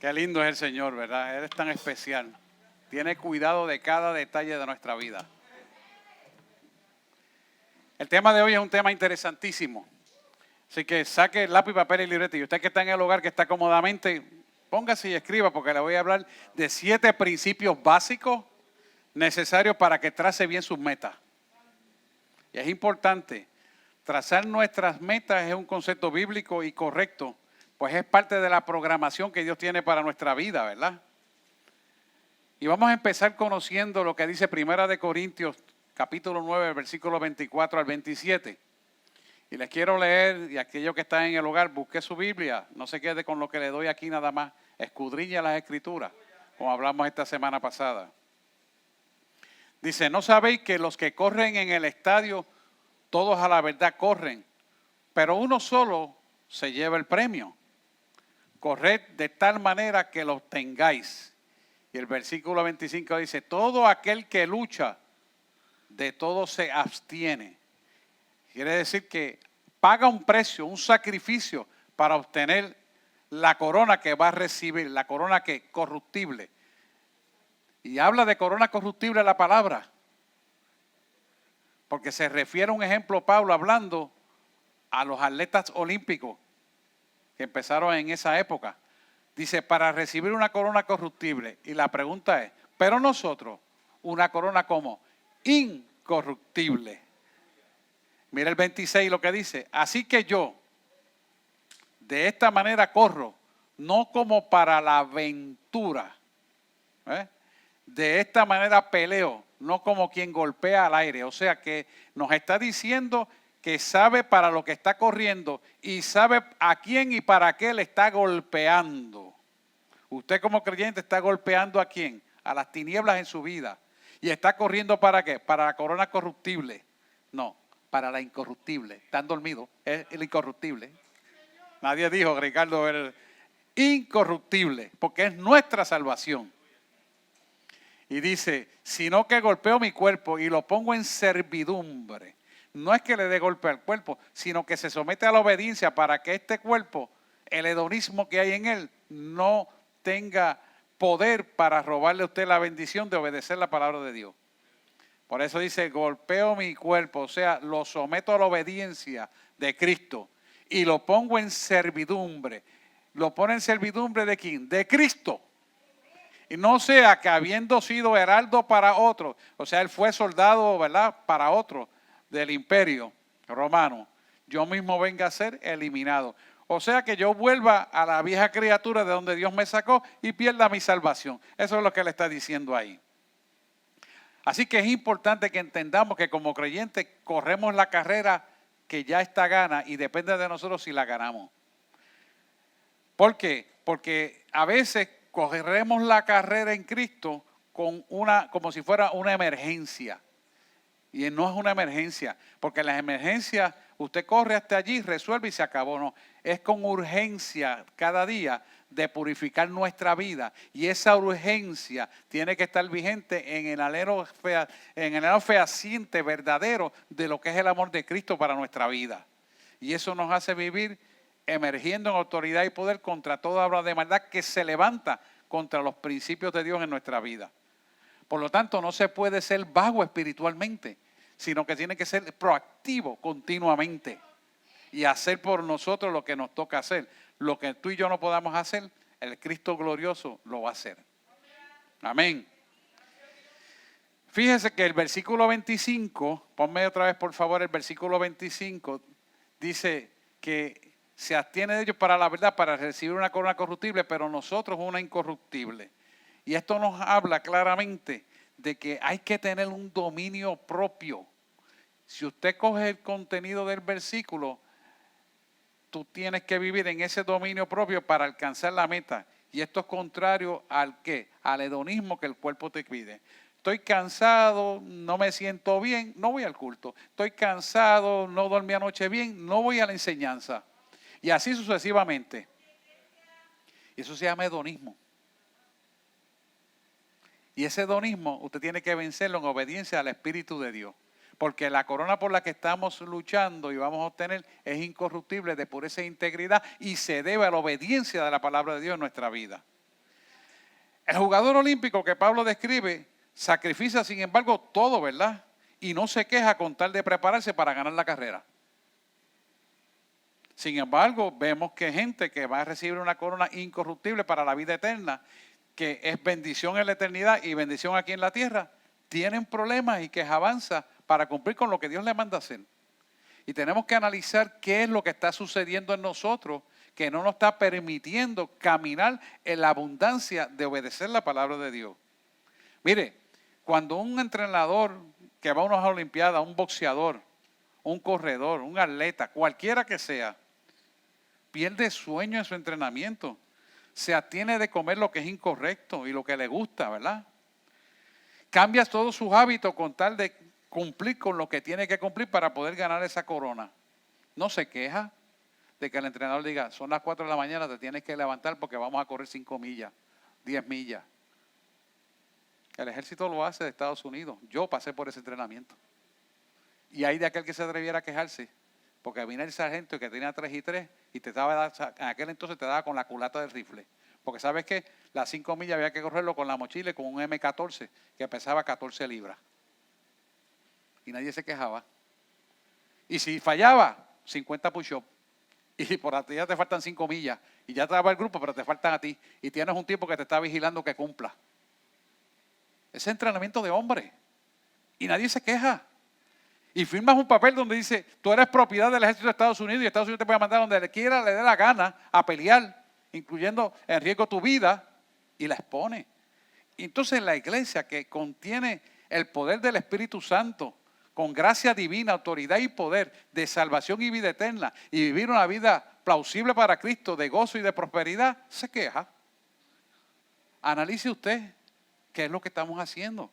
Qué lindo es el Señor, ¿verdad? Él es tan especial. Tiene cuidado de cada detalle de nuestra vida. El tema de hoy es un tema interesantísimo. Así que saque lápiz, papel y libreta. Y usted que está en el hogar, que está cómodamente, póngase y escriba, porque le voy a hablar de 7 principios básicos necesarios para que trace bien sus metas. Y es importante, trazar nuestras metas es un concepto bíblico y correcto, pues es parte de la programación que Dios tiene para nuestra vida, ¿verdad? Y vamos a empezar conociendo lo que dice Primera de Corintios, capítulo 9, versículo 24 al 27. Y les quiero leer, y aquellos que están en el hogar, busque su Biblia, no se quede con lo que le doy aquí nada más, escudriñe las Escrituras, como hablamos esta semana pasada. Dice, ¿no sabéis que los que corren en el estadio, todos a la verdad corren, pero uno solo se lleva el premio? Corred de tal manera que los tengáis. Y el versículo 25 dice, todo aquel que lucha, de todo se abstiene. Quiere decir que paga un precio, un sacrificio para obtener la corona que va a recibir, la corona que corruptible. Y habla de corona corruptible la palabra, porque se refiere a un ejemplo, Pablo, hablando a los atletas olímpicos que empezaron en esa época. Dice, para recibir una corona corruptible. Y la pregunta es, pero nosotros, una corona como incorruptible. Mira el 26 lo que dice, así que yo, de esta manera corro, no como para la aventura. De esta manera peleo, no como quien golpea al aire. O sea que nos está diciendo que sabe para lo que está corriendo y sabe a quién y para qué le está golpeando. Usted como creyente está golpeando ¿a quién? A las tinieblas en su vida. ¿Y está corriendo para qué? ¿Para la corona corruptible? No, para la incorruptible. Están dormidos, es el incorruptible. Nadie dijo, Ricardo, el incorruptible, porque es nuestra salvación. Y dice, sino que golpeo mi cuerpo y lo pongo en servidumbre. No es que le dé golpe al cuerpo, sino que se somete a la obediencia para que este cuerpo, el hedonismo que hay en él, no tenga poder para robarle a usted la bendición de obedecer la palabra de Dios. Por eso dice, golpeo mi cuerpo, o sea, lo someto a la obediencia de Cristo y lo pongo en servidumbre. ¿Lo pone en servidumbre de quién? De Cristo. Y no sea que habiendo sido heraldo para otro, o sea, él fue soldado, ¿verdad?, para otro del imperio romano, yo mismo venga a ser eliminado. O sea que yo vuelva a la vieja criatura de donde Dios me sacó y pierda mi salvación. Eso es lo que le está diciendo ahí. Así que es importante que entendamos que como creyentes corremos la carrera que ya está gana y depende de nosotros si la ganamos. ¿Por qué? Porque a veces corremos la carrera en Cristo como si fuera una emergencia. Y no es una emergencia, porque las emergencias usted corre hasta allí, resuelve y se acabó. No, es con urgencia cada día de purificar nuestra vida. Y esa urgencia tiene que estar vigente en el anhelo fehaciente, verdadero, de lo que es el amor de Cristo para nuestra vida. Y eso nos hace vivir emergiendo en autoridad y poder contra toda obra de maldad que se levanta contra los principios de Dios en nuestra vida. Por lo tanto, no se puede ser vago espiritualmente, sino que tiene que ser proactivo continuamente y hacer por nosotros lo que nos toca hacer. Lo que tú y yo no podamos hacer, el Cristo glorioso lo va a hacer. Amén. Fíjese que el versículo 25, ponme otra vez por favor el versículo 25, dice que se abstiene de ellos para la verdad, para recibir una corona corruptible, pero nosotros una incorruptible. Y esto nos habla claramente de que hay que tener un dominio propio. Si usted coge el contenido del versículo, tú tienes que vivir en ese dominio propio para alcanzar la meta. Y esto es contrario al ¿qué? Al hedonismo que el cuerpo te pide. Estoy cansado, no me siento bien, no voy al culto. Estoy cansado, no dormí anoche bien, no voy a la enseñanza. Y así sucesivamente. Y eso se llama hedonismo. Y ese hedonismo usted tiene que vencerlo en obediencia al Espíritu de Dios. Porque la corona por la que estamos luchando y vamos a obtener es incorruptible, de pureza e integridad, y se debe a la obediencia de la palabra de Dios en nuestra vida. El jugador olímpico que Pablo describe sacrifica, sin embargo, todo, ¿verdad? Y no se queja con tal de prepararse para ganar la carrera. Sin embargo, vemos que gente que va a recibir una corona incorruptible para la vida eterna, que es bendición en la eternidad y bendición aquí en la tierra, tienen problemas y que avanza para cumplir con lo que Dios le manda hacer. Y tenemos que analizar qué es lo que está sucediendo en nosotros que no nos está permitiendo caminar en la abundancia de obedecer la palabra de Dios. Mire, cuando un entrenador que va a unas olimpiadas, un boxeador, un corredor, un atleta, cualquiera que sea, pierde sueño en su entrenamiento, se abstiene de comer lo que es incorrecto y lo que le gusta, ¿verdad? Cambia todos sus hábitos con tal de cumplir con lo que tiene que cumplir para poder ganar esa corona. No se queja de que el entrenador diga, son las 4 de la mañana, te tienes que levantar porque vamos a correr 5 millas, 10 millas. El ejército lo hace de Estados Unidos. Yo pasé por ese entrenamiento. Y hay de aquel que se atreviera a quejarse, porque vino el sargento que tenía 3 y 3 y te daba, en aquel entonces te daba con la culata del rifle. Porque sabes que las 5 millas había que correrlo con la mochila y con un M14 que pesaba 14 libras. Y nadie se quejaba. Y si fallaba, 50 push-ups. Y por a ti ya te faltan 5 millas. Y ya te daba el grupo, pero te faltan a ti. Y tienes un tipo que te está vigilando que cumpla. Ese entrenamiento de hombre. Y nadie se queja. Y firmas un papel donde dice, tú eres propiedad del ejército de Estados Unidos y Estados Unidos te puede mandar donde le quiera, le dé la gana a pelear, incluyendo en riesgo tu vida, y la expone. Y entonces la iglesia que contiene el poder del Espíritu Santo, con gracia divina, autoridad y poder de salvación y vida eterna, y vivir una vida plausible para Cristo, de gozo y de prosperidad, se queja. Analice usted qué es lo que estamos haciendo.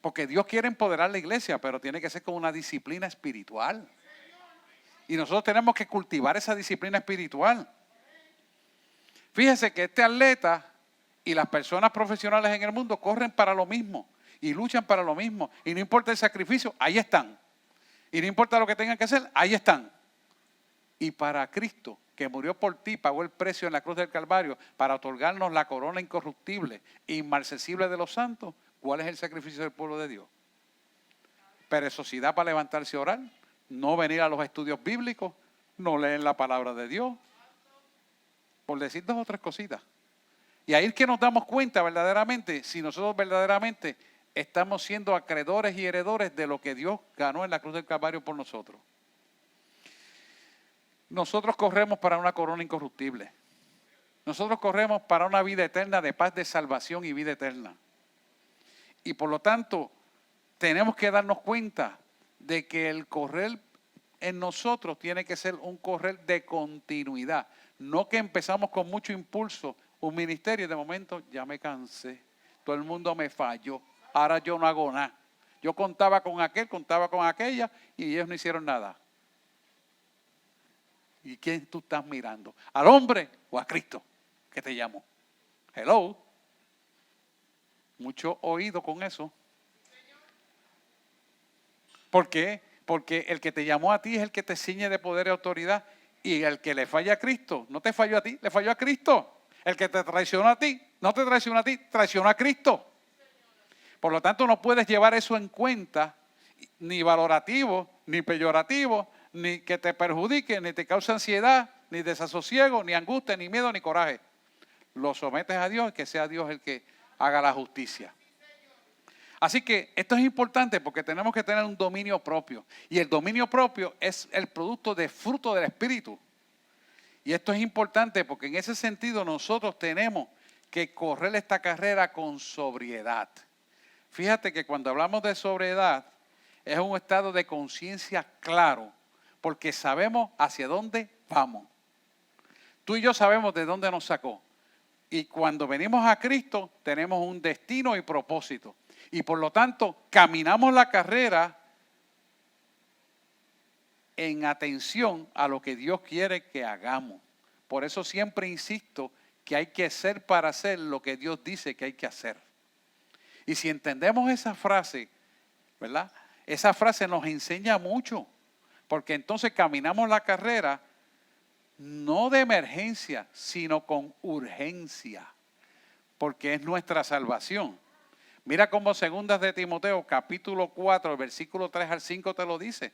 Porque Dios quiere empoderar la iglesia, pero tiene que ser con una disciplina espiritual. Y nosotros tenemos que cultivar esa disciplina espiritual. Fíjese que este atleta y las personas profesionales en el mundo corren para lo mismo y luchan para lo mismo. Y no importa el sacrificio, ahí están. Y no importa lo que tengan que hacer, ahí están. Y para Cristo, que murió por ti, pagó el precio en la cruz del Calvario para otorgarnos la corona incorruptible e inmarcesible de los santos, ¿cuál es el sacrificio del pueblo de Dios? Perezosidad para levantarse a orar, no venir a los estudios bíblicos, no leer la palabra de Dios, por decir 2 o 3 cositas. Y ahí es que nos damos cuenta verdaderamente, si nosotros verdaderamente estamos siendo acreedores y heredores de lo que Dios ganó en la cruz del Calvario por nosotros. Nosotros corremos para una corona incorruptible. Nosotros corremos para una vida eterna de paz, de salvación y vida eterna. Y por lo tanto, tenemos que darnos cuenta de que el correr en nosotros tiene que ser un correr de continuidad. No que empezamos con mucho impulso un ministerio y de momento ya me cansé. Todo el mundo me falló. Ahora yo no hago nada. Yo contaba con aquel, contaba con aquella y ellos no hicieron nada. ¿Y quién tú estás mirando? ¿Al hombre o a Cristo que te llamó? Hello. Mucho oído con eso. ¿Por qué? Porque el que te llamó a ti es el que te ciñe de poder y autoridad. Y el que le falla a Cristo, no te falló a ti, le falló a Cristo. El que te traicionó a ti, no te traicionó a ti, traicionó a Cristo. Por lo tanto, no puedes llevar eso en cuenta, ni valorativo, ni peyorativo, ni que te perjudique, ni te cause ansiedad, ni desasosiego, ni angustia, ni miedo, ni coraje. Lo sometes a Dios y que sea Dios el que haga la justicia. Así que esto es importante porque tenemos que tener un dominio propio. Y el dominio propio es el producto de fruto del Espíritu. Y esto es importante porque en ese sentido nosotros tenemos que correr esta carrera con sobriedad. Fíjate que cuando hablamos de sobriedad es un estado de conciencia claro porque sabemos hacia dónde vamos. Tú y yo sabemos de dónde nos sacó. Y cuando venimos a Cristo tenemos un destino y propósito. Y por lo tanto caminamos la carrera en atención a lo que Dios quiere que hagamos. Por eso siempre insisto que hay que ser para hacer lo que Dios dice que hay que hacer. Y si entendemos esa frase, ¿verdad? Esa frase nos enseña mucho. Porque entonces caminamos la carrera no de emergencia, sino con urgencia. porque es nuestra salvación. Mira cómo segundas de Timoteo, capítulo 4, versículo 3 al 5 te lo dice.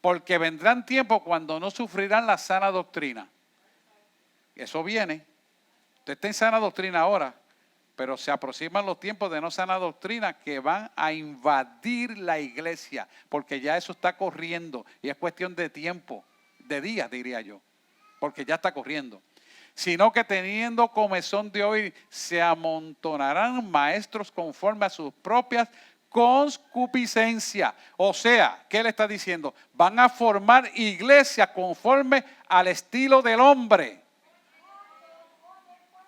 Porque vendrán tiempos cuando no sufrirán la sana doctrina. Eso viene. Usted está en sana doctrina ahora, pero se aproximan los tiempos de no sana doctrina que van a invadir la iglesia, porque ya eso está corriendo y es cuestión de tiempo, de días diría yo, porque ya está corriendo. Sino que teniendo comezón de oír, se amontonarán maestros conforme a sus propias concupiscencias. O sea, ¿qué le está diciendo? Van a formar iglesias conforme al estilo del hombre.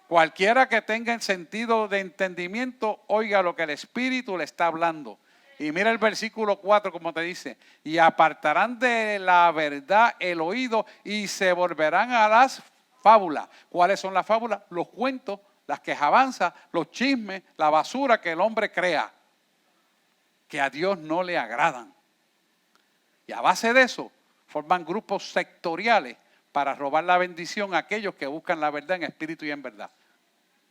Cualquiera que tenga el sentido de entendimiento, oiga lo que el Espíritu le está hablando. Y mira el versículo 4 como te dice, y apartarán de la verdad el oído y se volverán a las fábulas. ¿Cuáles son las fábulas? Los cuentos, las quejabanzas, los chismes, la basura que el hombre crea, que a Dios no le agradan. Y a base de eso, forman grupos sectoriales para robar la bendición a aquellos que buscan la verdad en espíritu y en verdad.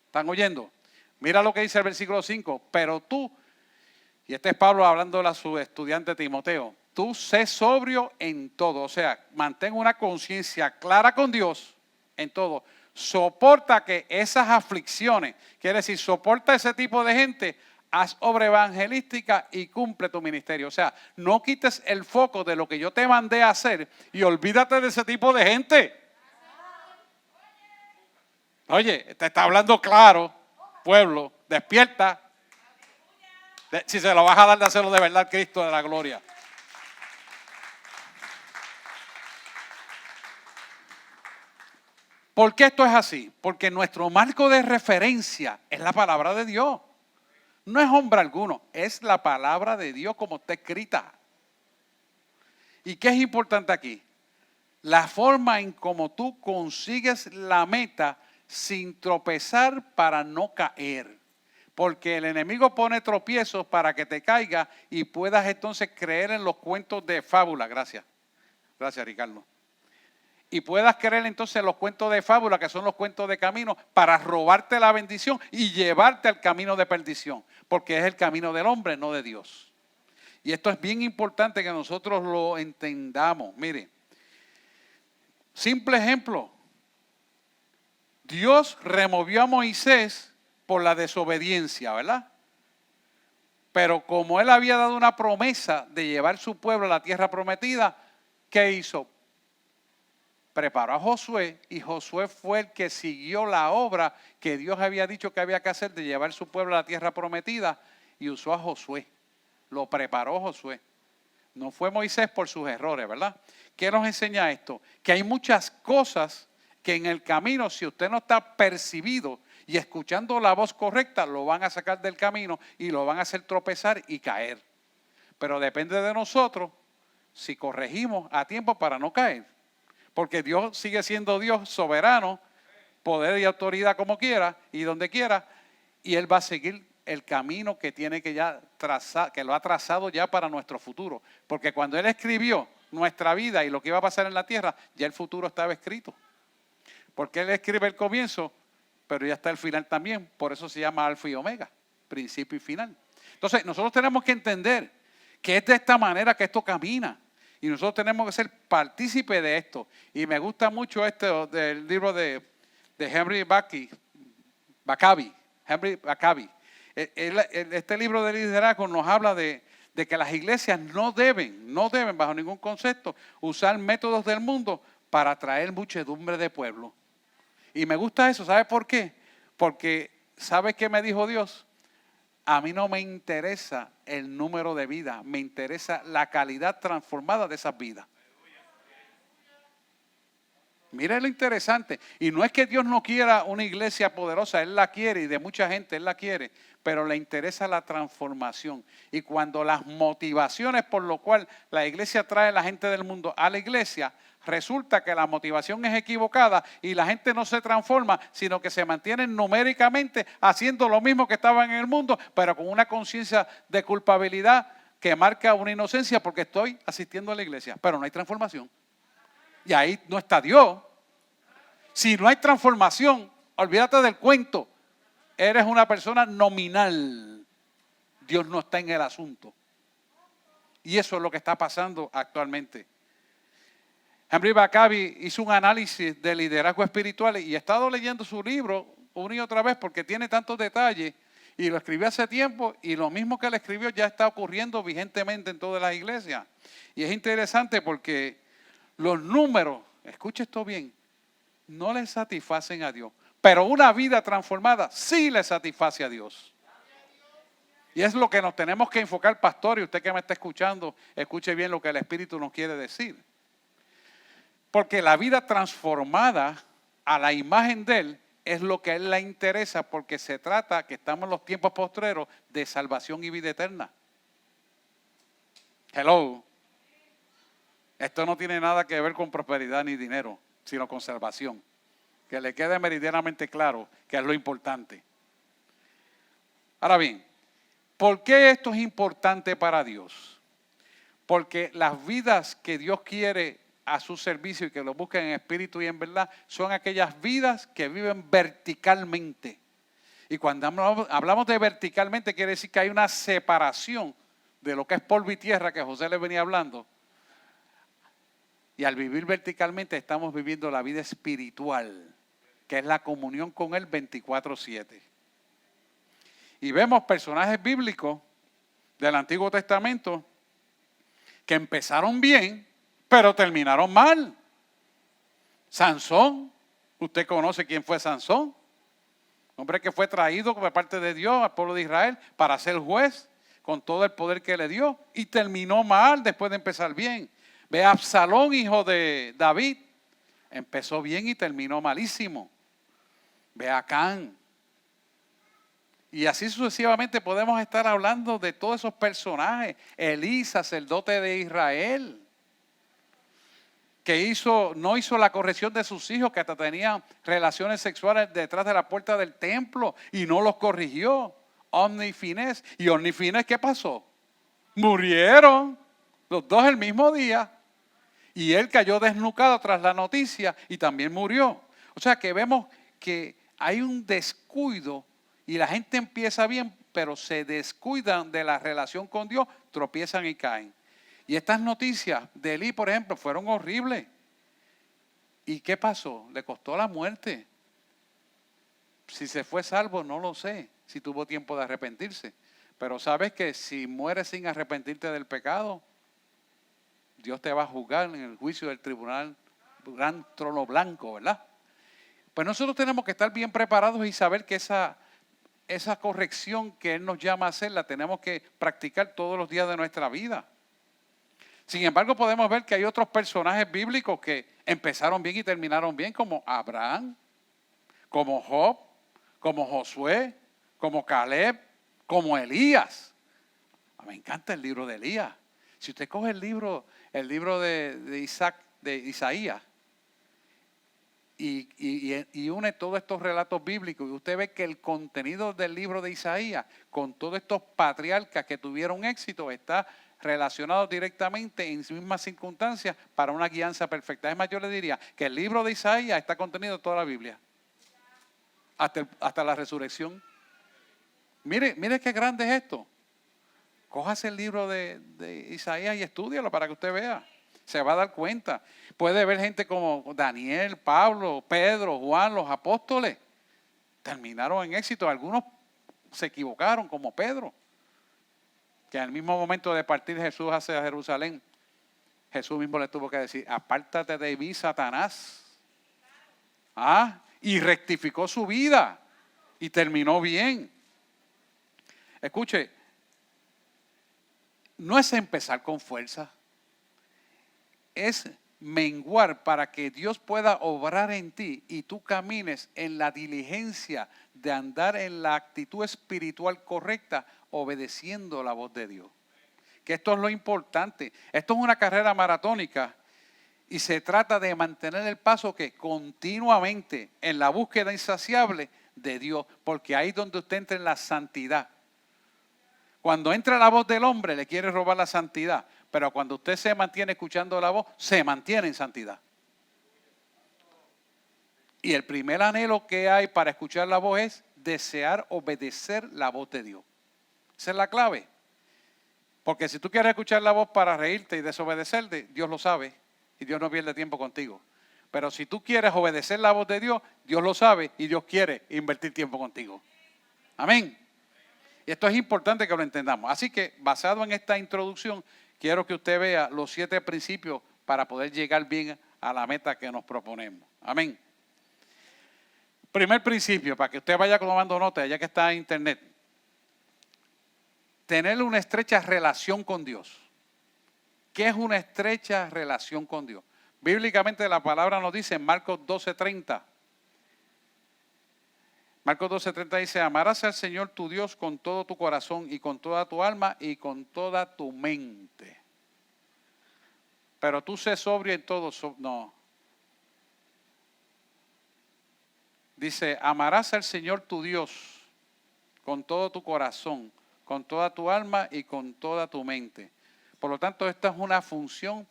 ¿Están oyendo? Mira lo que dice el versículo 5. Pero tú, y este es Pablo hablando a su estudiante Timoteo, tú sé sobrio en todo. O sea, mantén una conciencia clara con Dios en todo. Soporta que esas aflicciones, quiere decir, soporta ese tipo de gente, haz obra evangelística y cumple tu ministerio. O sea, no quites el foco de lo que yo te mandé a hacer y olvídate de ese tipo de gente. Oye, te está hablando claro, pueblo, despierta. Si se lo vas a dar de hacerlo de verdad, Cristo de la gloria. ¿Por qué esto es así? Porque nuestro marco de referencia es la palabra de Dios. No es hombre alguno, es la palabra de Dios como está escrita. ¿Y qué es importante aquí? La forma en cómo tú consigues la meta sin tropezar para no caer. Porque el enemigo pone tropiezos para que te caigas y puedas entonces creer en los cuentos de fábula. Gracias. Gracias, Ricardo. Y puedas creer entonces en los cuentos de fábula, que son los cuentos de camino, para robarte la bendición y llevarte al camino de perdición. Porque es el camino del hombre, no de Dios. Y esto es bien importante que nosotros lo entendamos. Mire, simple ejemplo. Dios removió a Moisés por la desobediencia, ¿verdad? Pero como él había dado una promesa de llevar su pueblo a la tierra prometida, ¿qué hizo? Preparó a Josué y Josué fue el que siguió la obra que Dios había dicho que había que hacer de llevar su pueblo a la tierra prometida y usó a Josué. Lo preparó Josué. No fue Moisés por sus errores, ¿verdad? ¿Qué nos enseña esto? Que hay muchas cosas que en el camino, si usted no está percibido y escuchando la voz correcta, lo van a sacar del camino y lo van a hacer tropezar y caer. Pero depende de nosotros si corregimos a tiempo para no caer. Porque Dios sigue siendo Dios soberano, poder y autoridad como quiera y donde quiera, y Él va a seguir el camino que tiene que ya trazar, que lo ha trazado ya para nuestro futuro. Porque cuando Él escribió nuestra vida y lo que iba a pasar en la tierra, ya el futuro estaba escrito. Porque Él escribe el comienzo, pero ya está el final también. Por eso se llama Alfa y Omega, principio y final. Entonces, nosotros tenemos que entender que es de esta manera que esto camina. Y nosotros tenemos que ser partícipes de esto. Y me gusta mucho esto del libro de Henry Backaby. Henry Backaby. Este libro de liderazgo nos habla de que las iglesias no deben bajo ningún concepto usar métodos del mundo para atraer muchedumbre de pueblo. Y me gusta eso. ¿Sabe por qué? Porque ¿sabe qué me dijo Dios? A mí no me interesa el número de vidas, me interesa la calidad transformada de esas vidas. Mire lo interesante. Y no es que Dios no quiera una iglesia poderosa, Él la quiere y de mucha gente Él la quiere, pero le interesa la transformación. Y cuando las motivaciones por lo cual la iglesia trae a la gente del mundo a la iglesia, resulta que la motivación es equivocada y la gente no se transforma, sino que se mantienen numéricamente haciendo lo mismo que estaban en el mundo, pero con una conciencia de culpabilidad que marca una inocencia porque estoy asistiendo a la iglesia, pero no hay transformación. Y ahí no está Dios. Si no hay transformación, olvídate del cuento. eres una persona nominal. Dios no está en el asunto. Y eso es lo que está pasando actualmente. Henry Baccabi hizo un análisis de liderazgo espiritual y he estado leyendo su libro una y otra vez porque tiene tantos detalles y lo escribió hace tiempo y lo mismo que él escribió ya está ocurriendo vigentemente en todas las iglesias. Y es interesante porque los números, escuche esto bien, no le satisfacen a Dios, pero una vida transformada sí le satisface a Dios. Y es lo que nos tenemos que enfocar, pastor, y usted que me está escuchando, escuche bien lo que el Espíritu nos quiere decir. Porque la vida transformada a la imagen de Él es lo que a Él le interesa, porque se trata, que estamos en los tiempos postreros, de salvación y vida eterna. Hello. Esto no tiene nada que ver con prosperidad ni dinero, sino con salvación. Que le quede meridianamente claro que es lo importante. Ahora bien, ¿por qué esto es importante para Dios? Porque las vidas que Dios quiere a su servicio y que lo busquen en espíritu y en verdad son aquellas vidas que viven verticalmente. Y cuando hablamos de verticalmente quiere decir que hay una separación de lo que es polvo y tierra que José le venía hablando. Y al vivir verticalmente estamos viviendo la vida espiritual, que es la comunión con Él 24/7. Y vemos personajes bíblicos del Antiguo Testamento que empezaron bien, pero terminaron mal. Sansón, usted conoce quién fue Sansón. Hombre que fue traído por parte de Dios al pueblo de Israel para ser juez con todo el poder que le dio y terminó mal después de empezar bien. Ve a Absalón, hijo de David, empezó bien y terminó malísimo. Ve a Acán. Y así sucesivamente podemos estar hablando de todos esos personajes. Elí, sacerdote de Israel, que no hizo la corrección de sus hijos, que hasta tenían relaciones sexuales detrás de la puerta del templo y no los corrigió. Ofni y Finés. ¿Y Ofni y Finés qué pasó? Murieron los dos el mismo día. Y él cayó desnucado tras la noticia y también murió. O sea que vemos que hay un descuido y la gente empieza bien, pero se descuidan de la relación con Dios, tropiezan y caen. Y estas noticias de Elí, por ejemplo, fueron horribles. ¿Y qué pasó? Le costó la muerte. Si se fue salvo, no lo sé, si tuvo tiempo de arrepentirse. Pero sabes que si mueres sin arrepentirte del pecado, Dios te va a juzgar en el juicio del tribunal, gran trono blanco, ¿verdad? Pues nosotros tenemos que estar bien preparados y saber que esa corrección que Él nos llama a hacer la tenemos que practicar todos los días de nuestra vida. Sin embargo, podemos ver que hay otros personajes bíblicos que empezaron bien y terminaron bien, como Abraham, como Job, como Josué, como Caleb, como Elías. Me encanta el libro de Elías. Si usted coge el libro de Isaías y une todos estos relatos bíblicos, y usted ve que el contenido del libro de Isaías, con todos estos patriarcas que tuvieron éxito, está relacionado directamente en mismas circunstancias para una guianza perfecta. Es más, yo le diría que el libro de Isaías está contenido en toda la Biblia, hasta la resurrección. Mire qué grande es esto. Cójase el libro de Isaías y estúdialo para que usted vea. Se va a dar cuenta. Puede ver gente como Daniel, Pablo, Pedro, Juan, los apóstoles. Terminaron en éxito. Algunos se equivocaron, como Pedro, que al mismo momento de partir Jesús hacia Jerusalén, Jesús mismo le tuvo que decir: apártate de mí, Satanás. Y rectificó su vida y terminó bien. Escuche, no es empezar con fuerza, es menguar para que Dios pueda obrar en ti y tú camines en la diligencia de andar en la actitud espiritual correcta, obedeciendo la voz de Dios. Que esto es lo importante. Esto es una carrera maratónica y se trata de mantener el paso que continuamente en la búsqueda insaciable de Dios, porque ahí es donde usted entra en la santidad. Cuando entra la voz del hombre, le quiere robar la santidad. Pero cuando usted se mantiene escuchando la voz, se mantiene en santidad. Y el primer anhelo que hay para escuchar la voz es desear obedecer la voz de Dios. Esa es la clave. Porque si tú quieres escuchar la voz para reírte y desobedecerle, Dios lo sabe y Dios no pierde tiempo contigo. Pero si tú quieres obedecer la voz de Dios, Dios lo sabe y Dios quiere invertir tiempo contigo. Amén. Y esto es importante que lo entendamos. Así que, basado en esta introducción, quiero que usted vea los 7 principios para poder llegar bien a la meta que nos proponemos. Amén. Primer principio, para que usted vaya tomando nota, ya que está en internet. Tener una estrecha relación con Dios. ¿Qué es una estrecha relación con Dios? Bíblicamente la palabra nos dice en Marcos 12:30. Marcos 12:30 dice, amarás al Señor tu Dios con todo tu corazón y con toda tu alma y con toda tu mente. Pero tú sé sobrio en todo. No. Dice, amarás al Señor tu Dios con todo tu corazón, con toda tu alma y con toda tu mente. Por lo tanto, esta es una función,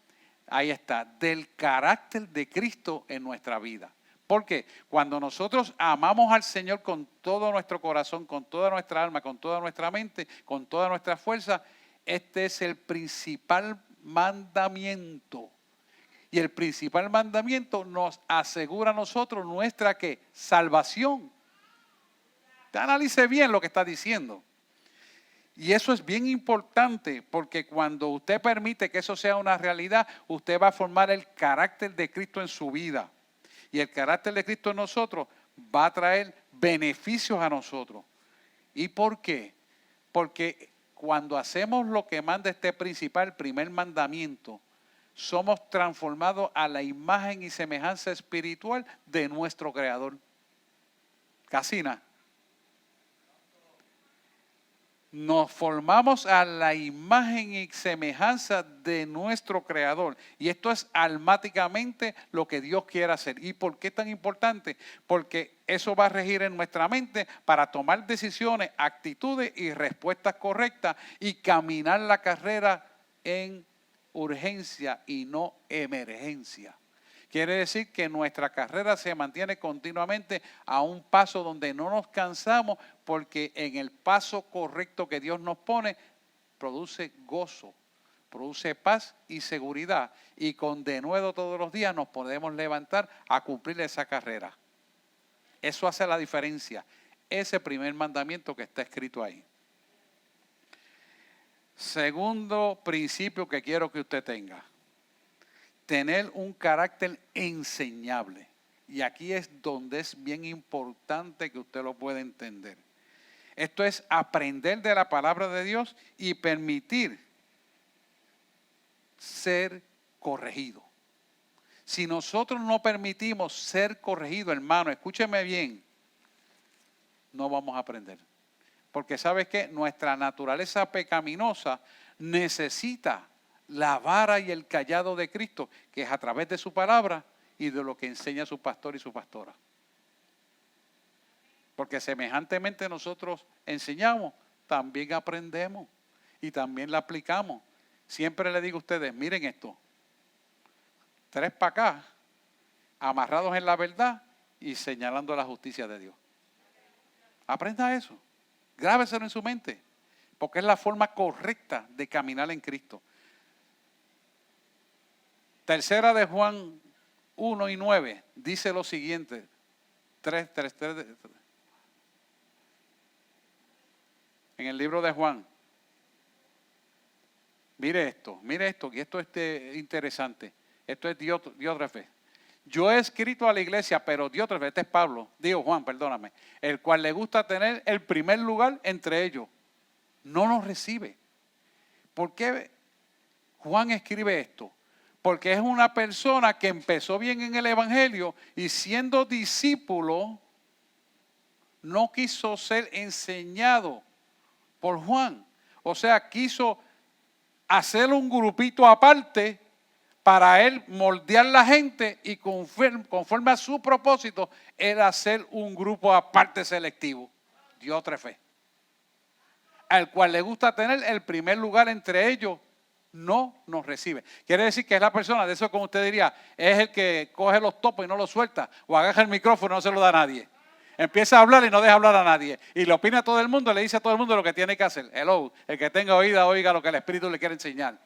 ahí está, del carácter de Cristo en nuestra vida. Porque cuando nosotros amamos al Señor con todo nuestro corazón, con toda nuestra alma, con toda nuestra mente, con toda nuestra fuerza, este es el principal mandamiento. Y el principal mandamiento nos asegura a nosotros nuestra ¿qué? Salvación. Te analice bien lo que está diciendo. Y eso es bien importante porque cuando usted permite que eso sea una realidad, usted va a formar el carácter de Cristo en su vida. Y el carácter de Cristo en nosotros va a traer beneficios a nosotros. ¿Y por qué? Porque cuando hacemos lo que manda este principal, primer mandamiento, somos transformados a la imagen y semejanza espiritual de nuestro Creador. Casi nada. Nos formamos a la imagen y semejanza de nuestro Creador. Y esto es almáticamente lo que Dios quiere hacer. ¿Y por qué es tan importante? Porque eso va a regir en nuestra mente para tomar decisiones, actitudes y respuestas correctas y caminar la carrera en urgencia y no emergencia. Quiere decir que nuestra carrera se mantiene continuamente a un paso donde no nos cansamos porque en el paso correcto que Dios nos pone produce gozo, produce paz y seguridad y con denuedo todos los días nos podemos levantar a cumplir esa carrera. Eso hace la diferencia, ese primer mandamiento que está escrito ahí. Segundo principio que quiero que usted tenga. Tener un carácter enseñable. Y aquí es donde es bien importante que usted lo pueda entender. Esto es aprender de la palabra de Dios y permitir ser corregido. Si nosotros no permitimos ser corregido, hermano, escúcheme bien, no vamos a aprender. Porque ¿sabes qué? Nuestra naturaleza pecaminosa necesita la vara y el cayado de Cristo, que es a través de su palabra y de lo que enseña su pastor y su pastora. Porque semejantemente nosotros enseñamos, también aprendemos y también la aplicamos. Siempre le digo a ustedes, miren esto, 3 para acá, amarrados en la verdad y señalando la justicia de Dios. Aprenda eso, grábeselo en su mente, porque es la forma correcta de caminar en Cristo. Tercera de Juan 1:9 dice lo siguiente. 3. En el libro de Juan. Mire esto, que esto es interesante. Esto es Diótrefes. Yo he escrito a la iglesia, pero Diótrefes, este es Pablo, Juan, perdóname, el cual le gusta tener el primer lugar entre ellos. No nos recibe. ¿Por qué Juan escribe esto? Porque es una persona que empezó bien en el evangelio y siendo discípulo no quiso ser enseñado por Juan. O sea, quiso hacer un grupito aparte para él moldear la gente y conforme a su propósito era hacer un grupo aparte selectivo. Diótrefes, al cual le gusta tener el primer lugar entre ellos. No nos recibe. Quiere decir que es la persona, de eso como usted diría, es el que coge los topos y no los suelta, o agarra el micrófono y no se lo da a nadie. Empieza a hablar y no deja hablar a nadie. Y le opina a todo el mundo, le dice a todo el mundo lo que tiene que hacer. Hello, el que tenga oída, oiga lo que el Espíritu le quiere enseñar.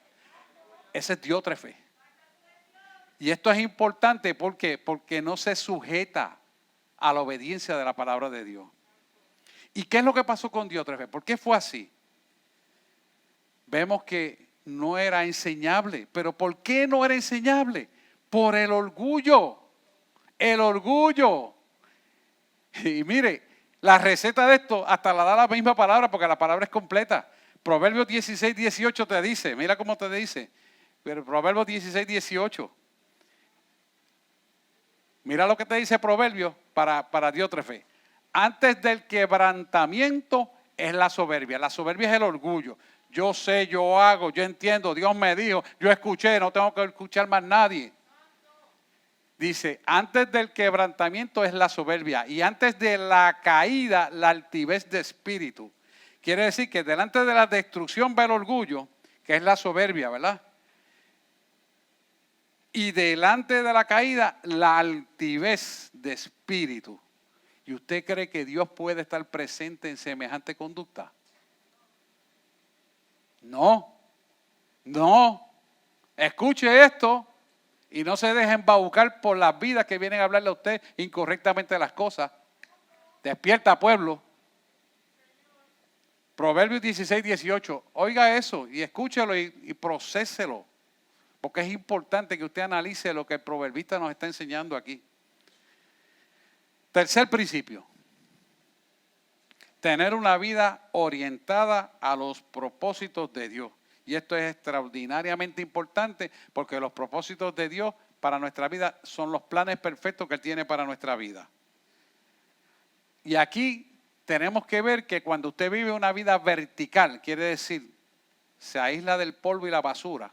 Ese es Diótrefe. Y esto es importante, ¿por qué? Porque no se sujeta a la obediencia de la palabra de Dios. ¿Y qué es lo que pasó con Diótrefe? ¿Por qué fue así? Vemos que no era enseñable. ¿Pero por qué no era enseñable? Por el orgullo. El orgullo. Y mire, la receta de esto hasta la da la misma palabra porque la palabra es completa. Proverbios 16, 18 te dice, mira cómo te dice. Pero Proverbios 16, 18. Mira lo que te dice Proverbios para Diótrefe. Antes del quebrantamiento es la soberbia. La soberbia es el orgullo. Yo sé, yo hago, yo entiendo, Dios me dijo, yo escuché, no tengo que escuchar más nadie. Dice, antes del quebrantamiento es la soberbia y antes de la caída la altivez de espíritu. Quiere decir que delante de la destrucción va el orgullo, que es la soberbia, ¿verdad? Y delante de la caída la altivez de espíritu. ¿Y usted cree que Dios puede estar presente en semejante conducta? No, no. Escuche esto. Y no se dejen embaucar por las vidas que vienen a hablarle a usted incorrectamente de las cosas. Despierta, pueblo. Proverbios 16, 18. Oiga eso y escúchelo y procéselo. Porque es importante que usted analice lo que el proverbista nos está enseñando aquí. Tercer principio. Tener una vida orientada a los propósitos de Dios. Y esto es extraordinariamente importante porque los propósitos de Dios para nuestra vida son los planes perfectos que Él tiene para nuestra vida. Y aquí tenemos que ver que cuando usted vive una vida vertical, quiere decir, se aísla del polvo y la basura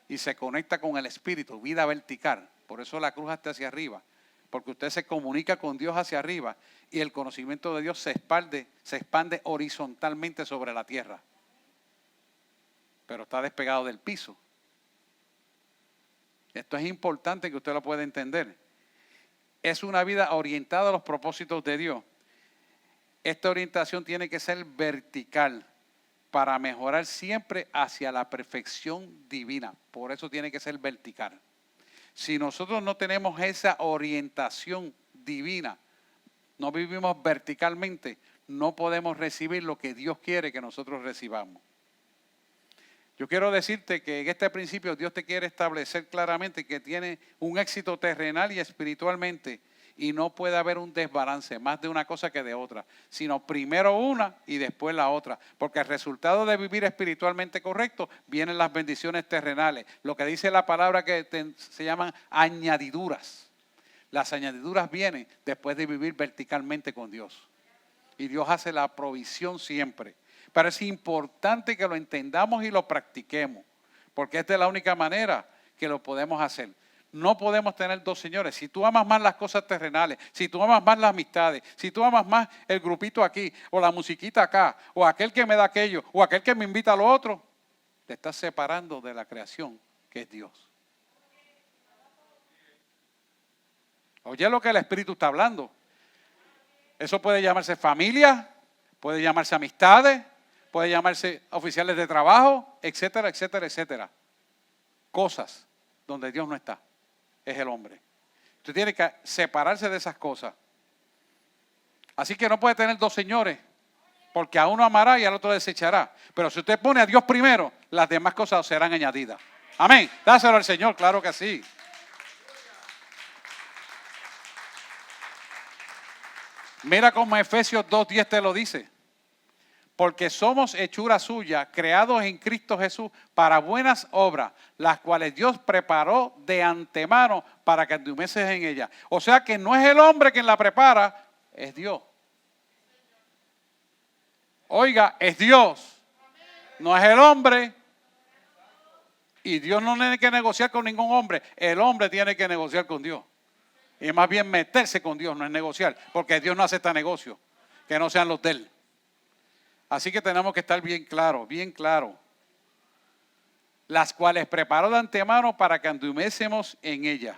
y se conecta con el Espíritu, vida vertical. Por eso la cruz está hacia arriba, porque usted se comunica con Dios hacia arriba y el conocimiento de Dios se expande horizontalmente sobre la tierra. Pero está despegado del piso. Esto es importante que usted lo pueda entender. Es una vida orientada a los propósitos de Dios. Esta orientación tiene que ser vertical para mejorar siempre hacia la perfección divina. Por eso tiene que ser vertical. Si nosotros no tenemos esa orientación divina, no vivimos verticalmente, no podemos recibir lo que Dios quiere que nosotros recibamos. Yo quiero decirte que en este principio Dios te quiere establecer claramente que tiene un éxito terrenal y espiritualmente y no puede haber un desbalance, más de una cosa que de otra, sino primero una y después la otra, porque el resultado de vivir espiritualmente correcto vienen las bendiciones terrenales, lo que dice la palabra que se llaman añadiduras. Las añadiduras vienen después de vivir verticalmente con Dios y Dios hace la provisión siempre. Pero es importante que lo entendamos y lo practiquemos, porque esta es la única manera que lo podemos hacer. No podemos tener dos señores. Si tú amas más las cosas terrenales, si tú amas más las amistades, si tú amas más el grupito aquí, o la musiquita acá, o aquel que me da aquello, o aquel que me invita a lo otro, te estás separando de la creación que es Dios. Oye lo que el Espíritu está hablando. Eso puede llamarse familia, puede llamarse amistades, puede llamarse oficiales de trabajo, etcétera, etcétera, etcétera. Cosas donde Dios no está, es el hombre. Usted tiene que separarse de esas cosas. Así que no puede tener dos señores, porque a uno amará y al otro desechará. Pero si usted pone a Dios primero, las demás cosas serán añadidas. Amén. Dáselo al Señor, claro que sí. Mira cómo Efesios 2:10 te lo dice. Porque somos hechura suya, creados en Cristo Jesús para buenas obras, las cuales Dios preparó de antemano para que anduviesen en ellas. O sea que no es el hombre quien la prepara, es Dios. Oiga, es Dios. No es el hombre. Y Dios no tiene que negociar con ningún hombre. El hombre tiene que negociar con Dios. Y más bien meterse con Dios, no es negociar. Porque Dios no acepta negocios que no sean los de Él. Así que tenemos que estar bien claros, bien claros. Las cuales preparó de antemano para que anduviésemos en ella.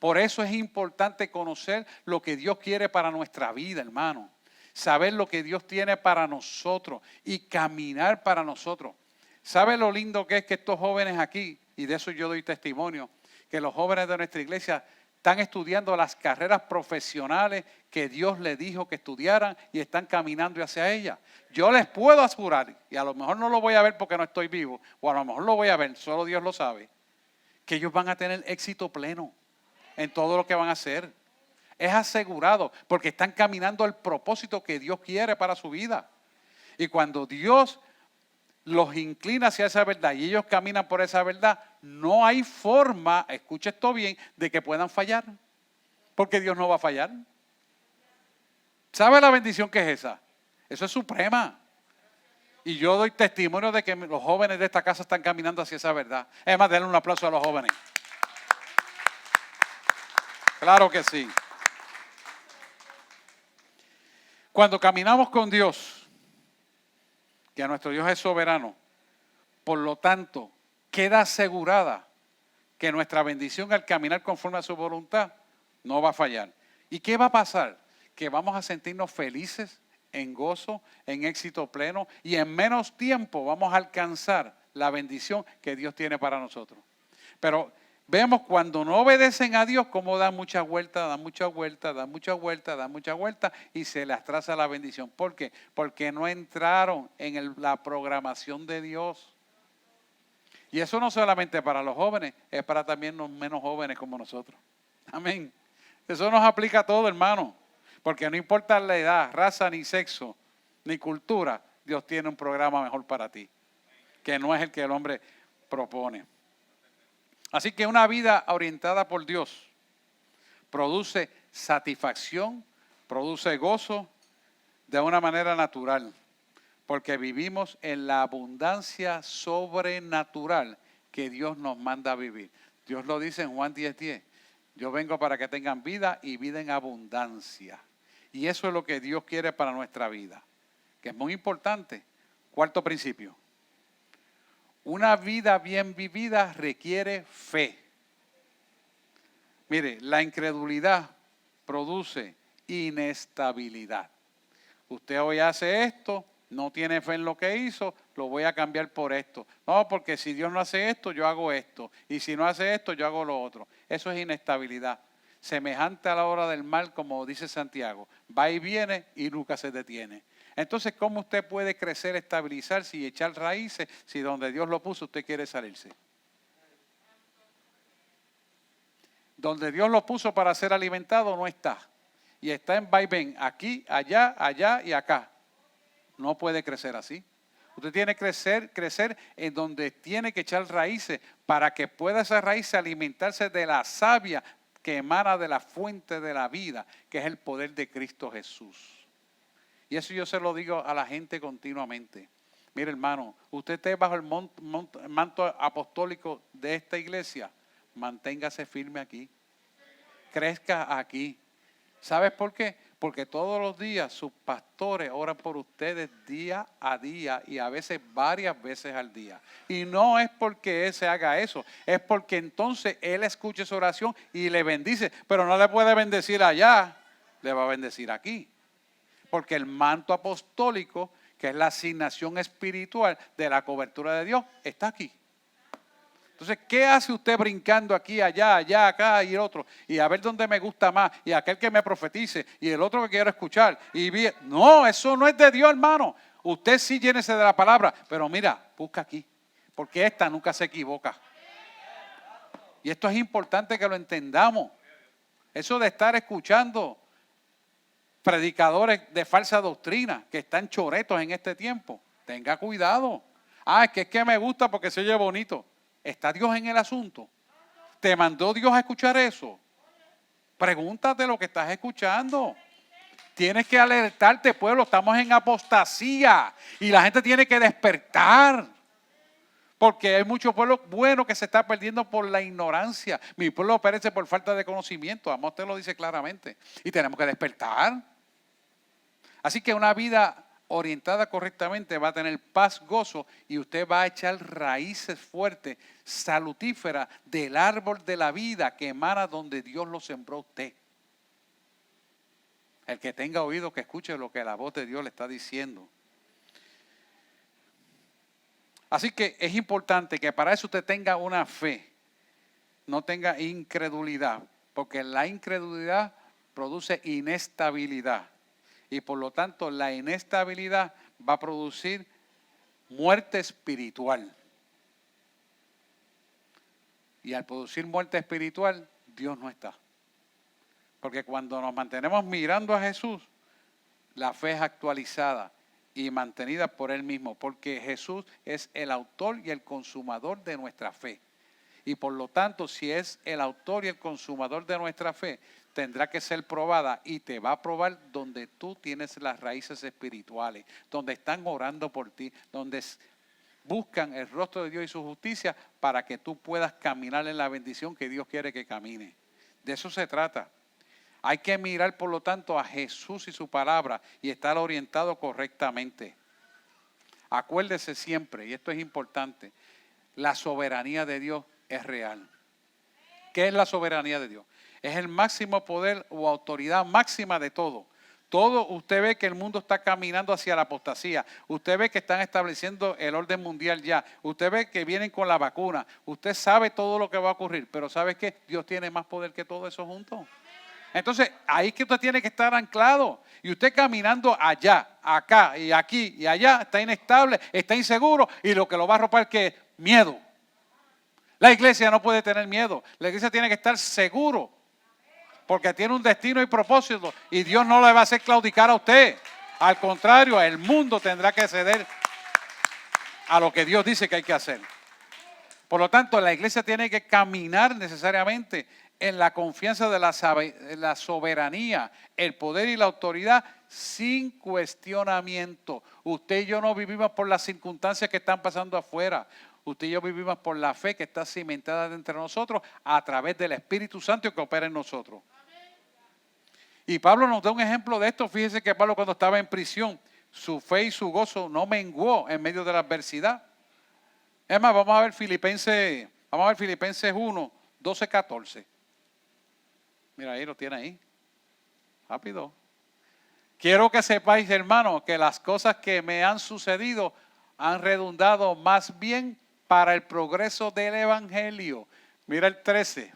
Por eso es importante conocer lo que Dios quiere para nuestra vida, hermano. Saber lo que Dios tiene para nosotros y caminar para nosotros. ¿Sabe lo lindo que es que estos jóvenes aquí, y de eso yo doy testimonio, que los jóvenes de nuestra iglesia están estudiando las carreras profesionales que Dios les dijo que estudiaran y están caminando hacia ellas? Yo les puedo asegurar, y a lo mejor no lo voy a ver porque no estoy vivo, o a lo mejor lo voy a ver, solo Dios lo sabe, que ellos van a tener éxito pleno en todo lo que van a hacer. Es asegurado, porque están caminando al propósito que Dios quiere para su vida. Y cuando Dios los inclina hacia esa verdad y ellos caminan por esa verdad, no hay forma, escuche esto bien, de que puedan fallar. Porque Dios no va a fallar. ¿Sabe la bendición que es esa? Eso es suprema. Y yo doy testimonio de que los jóvenes de esta casa están caminando hacia esa verdad. Es más, denle un aplauso a los jóvenes. Claro que sí. Cuando caminamos con Dios, que nuestro Dios es soberano, por lo tanto, queda asegurada que nuestra bendición al caminar conforme a su voluntad no va a fallar. ¿Y qué va a pasar? Que vamos a sentirnos felices, en gozo, en éxito pleno, y en menos tiempo vamos a alcanzar la bendición que Dios tiene para nosotros. Pero vemos cuando no obedecen a Dios cómo dan muchas vueltas, dan muchas vueltas, dan muchas vueltas, dan muchas vueltas y se les atrasa la bendición. ¿Por qué? Porque no entraron en la programación de Dios. Y eso no solamente para los jóvenes, es para también los menos jóvenes como nosotros. Amén. Eso nos aplica a todo, hermano. Porque no importa la edad, raza, ni sexo, ni cultura, Dios tiene un programa mejor para ti, que no es el que el hombre propone. Así que una vida orientada por Dios produce satisfacción, produce gozo de una manera natural, porque vivimos en la abundancia sobrenatural que Dios nos manda a vivir. Dios lo dice en Juan 10:10. Yo vengo para que tengan vida y vida en abundancia. Y eso es lo que Dios quiere para nuestra vida, que es muy importante. Cuarto principio. Una vida bien vivida requiere fe. Mire, la incredulidad produce inestabilidad. Usted hoy hace esto, no tiene fe en lo que hizo, lo voy a cambiar por esto. No, porque si Dios no hace esto, yo hago esto. Y si no hace esto, yo hago lo otro. Eso es inestabilidad. Semejante a la hora del mal, como dice Santiago. Va y viene y nunca se detiene. Entonces, ¿cómo usted puede crecer, estabilizarse y echar raíces si donde Dios lo puso usted quiere salirse? Donde Dios lo puso para ser alimentado no está. Y está en vaivén, aquí, allá, allá y acá. No puede crecer así. Usted tiene que crecer en donde tiene que echar raíces para que pueda esa raíz alimentarse de la savia que emana de la fuente de la vida, que es el poder de Cristo Jesús. Y eso yo se lo digo a la gente continuamente. Mire, hermano, usted esté bajo el manto apostólico de esta iglesia, manténgase firme aquí, crezca aquí. ¿Sabes por qué? Porque todos los días sus pastores oran por ustedes día a día y a veces varias veces al día. Y no es porque Él se haga eso, es porque entonces Él escucha su oración y le bendice. Pero no le puede bendecir allá, le va a bendecir aquí. Porque el manto apostólico, que es la asignación espiritual de la cobertura de Dios, está aquí. Entonces, ¿qué hace usted brincando aquí, allá, allá, acá y el otro? Y a ver dónde me gusta más, y aquel que me profetice, y el otro que quiero escuchar. No, eso no es de Dios, hermano. Usted sí llénese de la palabra, pero mira, busca aquí, porque esta nunca se equivoca. Y esto es importante que lo entendamos. Eso de estar escuchando predicadores de falsa doctrina que están choretos en este tiempo, tenga cuidado. Es que me gusta porque se oye bonito. ¿Está Dios en el asunto? ¿Te mandó Dios a escuchar eso? Pregúntate lo que estás escuchando. Tienes que alertarte, pueblo, estamos en apostasía y la gente tiene que despertar. Porque hay mucho pueblo bueno que se está perdiendo por la ignorancia. Mi pueblo perece por falta de conocimiento. Amós te lo dice claramente. Y tenemos que despertar. Así que una vida orientada correctamente, va a tener paz, gozo, y usted va a echar raíces fuertes, salutíferas del árbol de la vida que emana donde Dios lo sembró a usted. El que tenga oído que escuche lo que la voz de Dios le está diciendo. Así que es importante que para eso usted tenga una fe, no tenga incredulidad, porque la incredulidad produce inestabilidad y por lo tanto la inestabilidad va a producir muerte espiritual. Y al producir muerte espiritual, Dios no está. Porque cuando nos mantenemos mirando a Jesús, la fe es actualizada y mantenida por Él mismo, porque Jesús es el autor y el consumador de nuestra fe. Y por lo tanto, si es el autor y el consumador de nuestra fe, tendrá que ser probada y te va a probar donde tú tienes las raíces espirituales, donde están orando por ti, donde buscan el rostro de Dios y su justicia para que tú puedas caminar en la bendición que Dios quiere que camine. De eso se trata. Hay que mirar, por lo tanto, a Jesús y su palabra y estar orientado correctamente. Acuérdese siempre, y esto es importante, la soberanía de Dios es real. ¿Qué es la soberanía de Dios? Es el máximo poder o autoridad máxima de todo. Todo, usted ve que el mundo está caminando hacia la apostasía. Usted ve que están estableciendo el orden mundial ya. Usted ve que vienen con la vacuna. Usted sabe todo lo que va a ocurrir. Pero ¿sabe qué? Dios tiene más poder que todo eso junto. Entonces, ahí es que usted tiene que estar anclado. Y usted caminando allá, acá y aquí y allá, está inestable, está inseguro. Y lo que lo va a arropar es que miedo. La iglesia no puede tener miedo. La iglesia tiene que estar seguro. Porque tiene un destino y propósito. Y Dios no le va a hacer claudicar a usted. Al contrario, el mundo tendrá que ceder a lo que Dios dice que hay que hacer. Por lo tanto, la iglesia tiene que caminar necesariamente en la confianza de la soberanía, el poder y la autoridad sin cuestionamiento. Usted y yo no vivimos por las circunstancias que están pasando afuera. Usted y yo vivimos por la fe que está cimentada entre nosotros a través del Espíritu Santo que opera en nosotros. Y Pablo nos da un ejemplo de esto. Fíjese que Pablo cuando estaba en prisión, su fe y su gozo no menguó en medio de la adversidad. Es más, vamos a ver Filipenses 1, 12, 14. Mira, ahí lo tiene ahí. Rápido. Quiero que sepáis, hermanos, que las cosas que me han sucedido han redundado más bien para el progreso del evangelio. Mira el 13.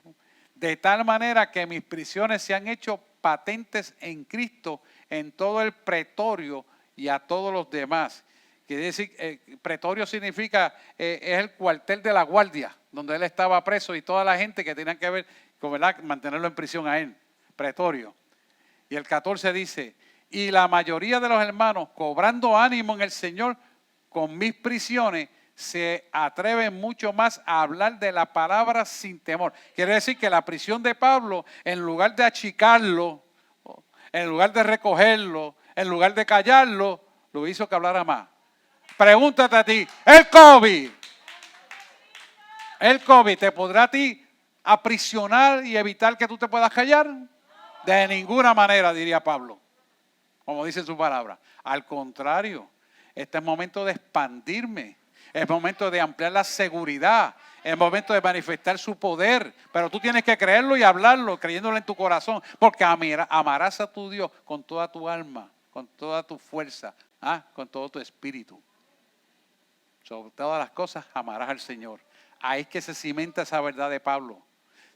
De tal manera que mis prisiones se han hecho patentes en Cristo en todo el pretorio y a todos los demás. Quiere decir, pretorio significa, es el cuartel de la guardia, donde él estaba preso y toda la gente que tenía que ver con, ¿verdad?, mantenerlo en prisión a él, pretorio. Y el 14 dice, y la mayoría de los hermanos, cobrando ánimo en el Señor con mis prisiones, se atreven mucho más a hablar de la palabra sin temor. Quiere decir que la prisión de Pablo, en lugar de achicarlo, en lugar de recogerlo, en lugar de callarlo, lo hizo que hablara más. Pregúntate a ti, el COVID te podrá a ti aprisionar y evitar que tú te puedas callar? De ninguna manera, diría Pablo, como dice su palabra. Al contrario, este es momento de expandirme, es momento de ampliar la seguridad, es momento de manifestar su poder, pero tú tienes que creerlo y hablarlo, creyéndolo en tu corazón, porque amarás a tu Dios con toda tu alma, con toda tu fuerza, con todo tu espíritu. Sobre todas las cosas amarás al Señor. Ahí es que se cimenta esa verdad de Pablo.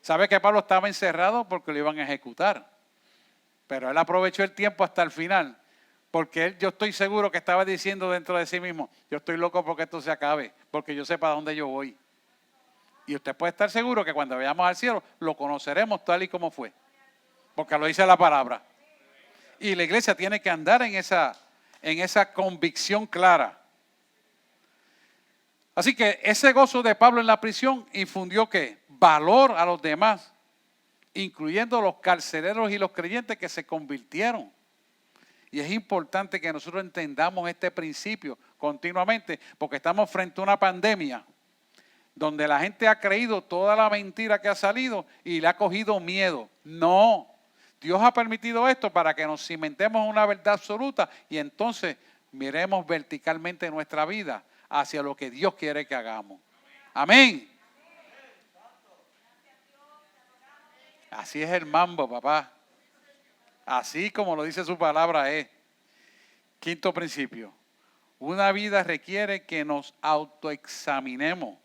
¿Sabe que Pablo estaba encerrado porque lo iban a ejecutar? Pero él aprovechó el tiempo hasta el final. Porque él, yo estoy seguro que estaba diciendo dentro de sí mismo, yo estoy loco porque esto se acabe, porque yo sé para dónde yo voy. Y usted puede estar seguro que cuando vayamos al cielo lo conoceremos tal y como fue. Porque lo dice la palabra. Y la iglesia tiene que andar en esa convicción clara. Así que ese gozo de Pablo en la prisión infundió ¿qué? Valor a los demás, incluyendo los carceleros y los creyentes que se convirtieron. Y es importante que nosotros entendamos este principio continuamente, porque estamos frente a una pandemia donde la gente ha creído toda la mentira que ha salido y le ha cogido miedo. No, Dios ha permitido esto para que nos cimentemos en una verdad absoluta y entonces miremos verticalmente nuestra vida hacia lo que Dios quiere que hagamos. Amén. Así es el mambo, papá. Así como lo dice su palabra es. Quinto principio. Una vida requiere que nos autoexaminemos.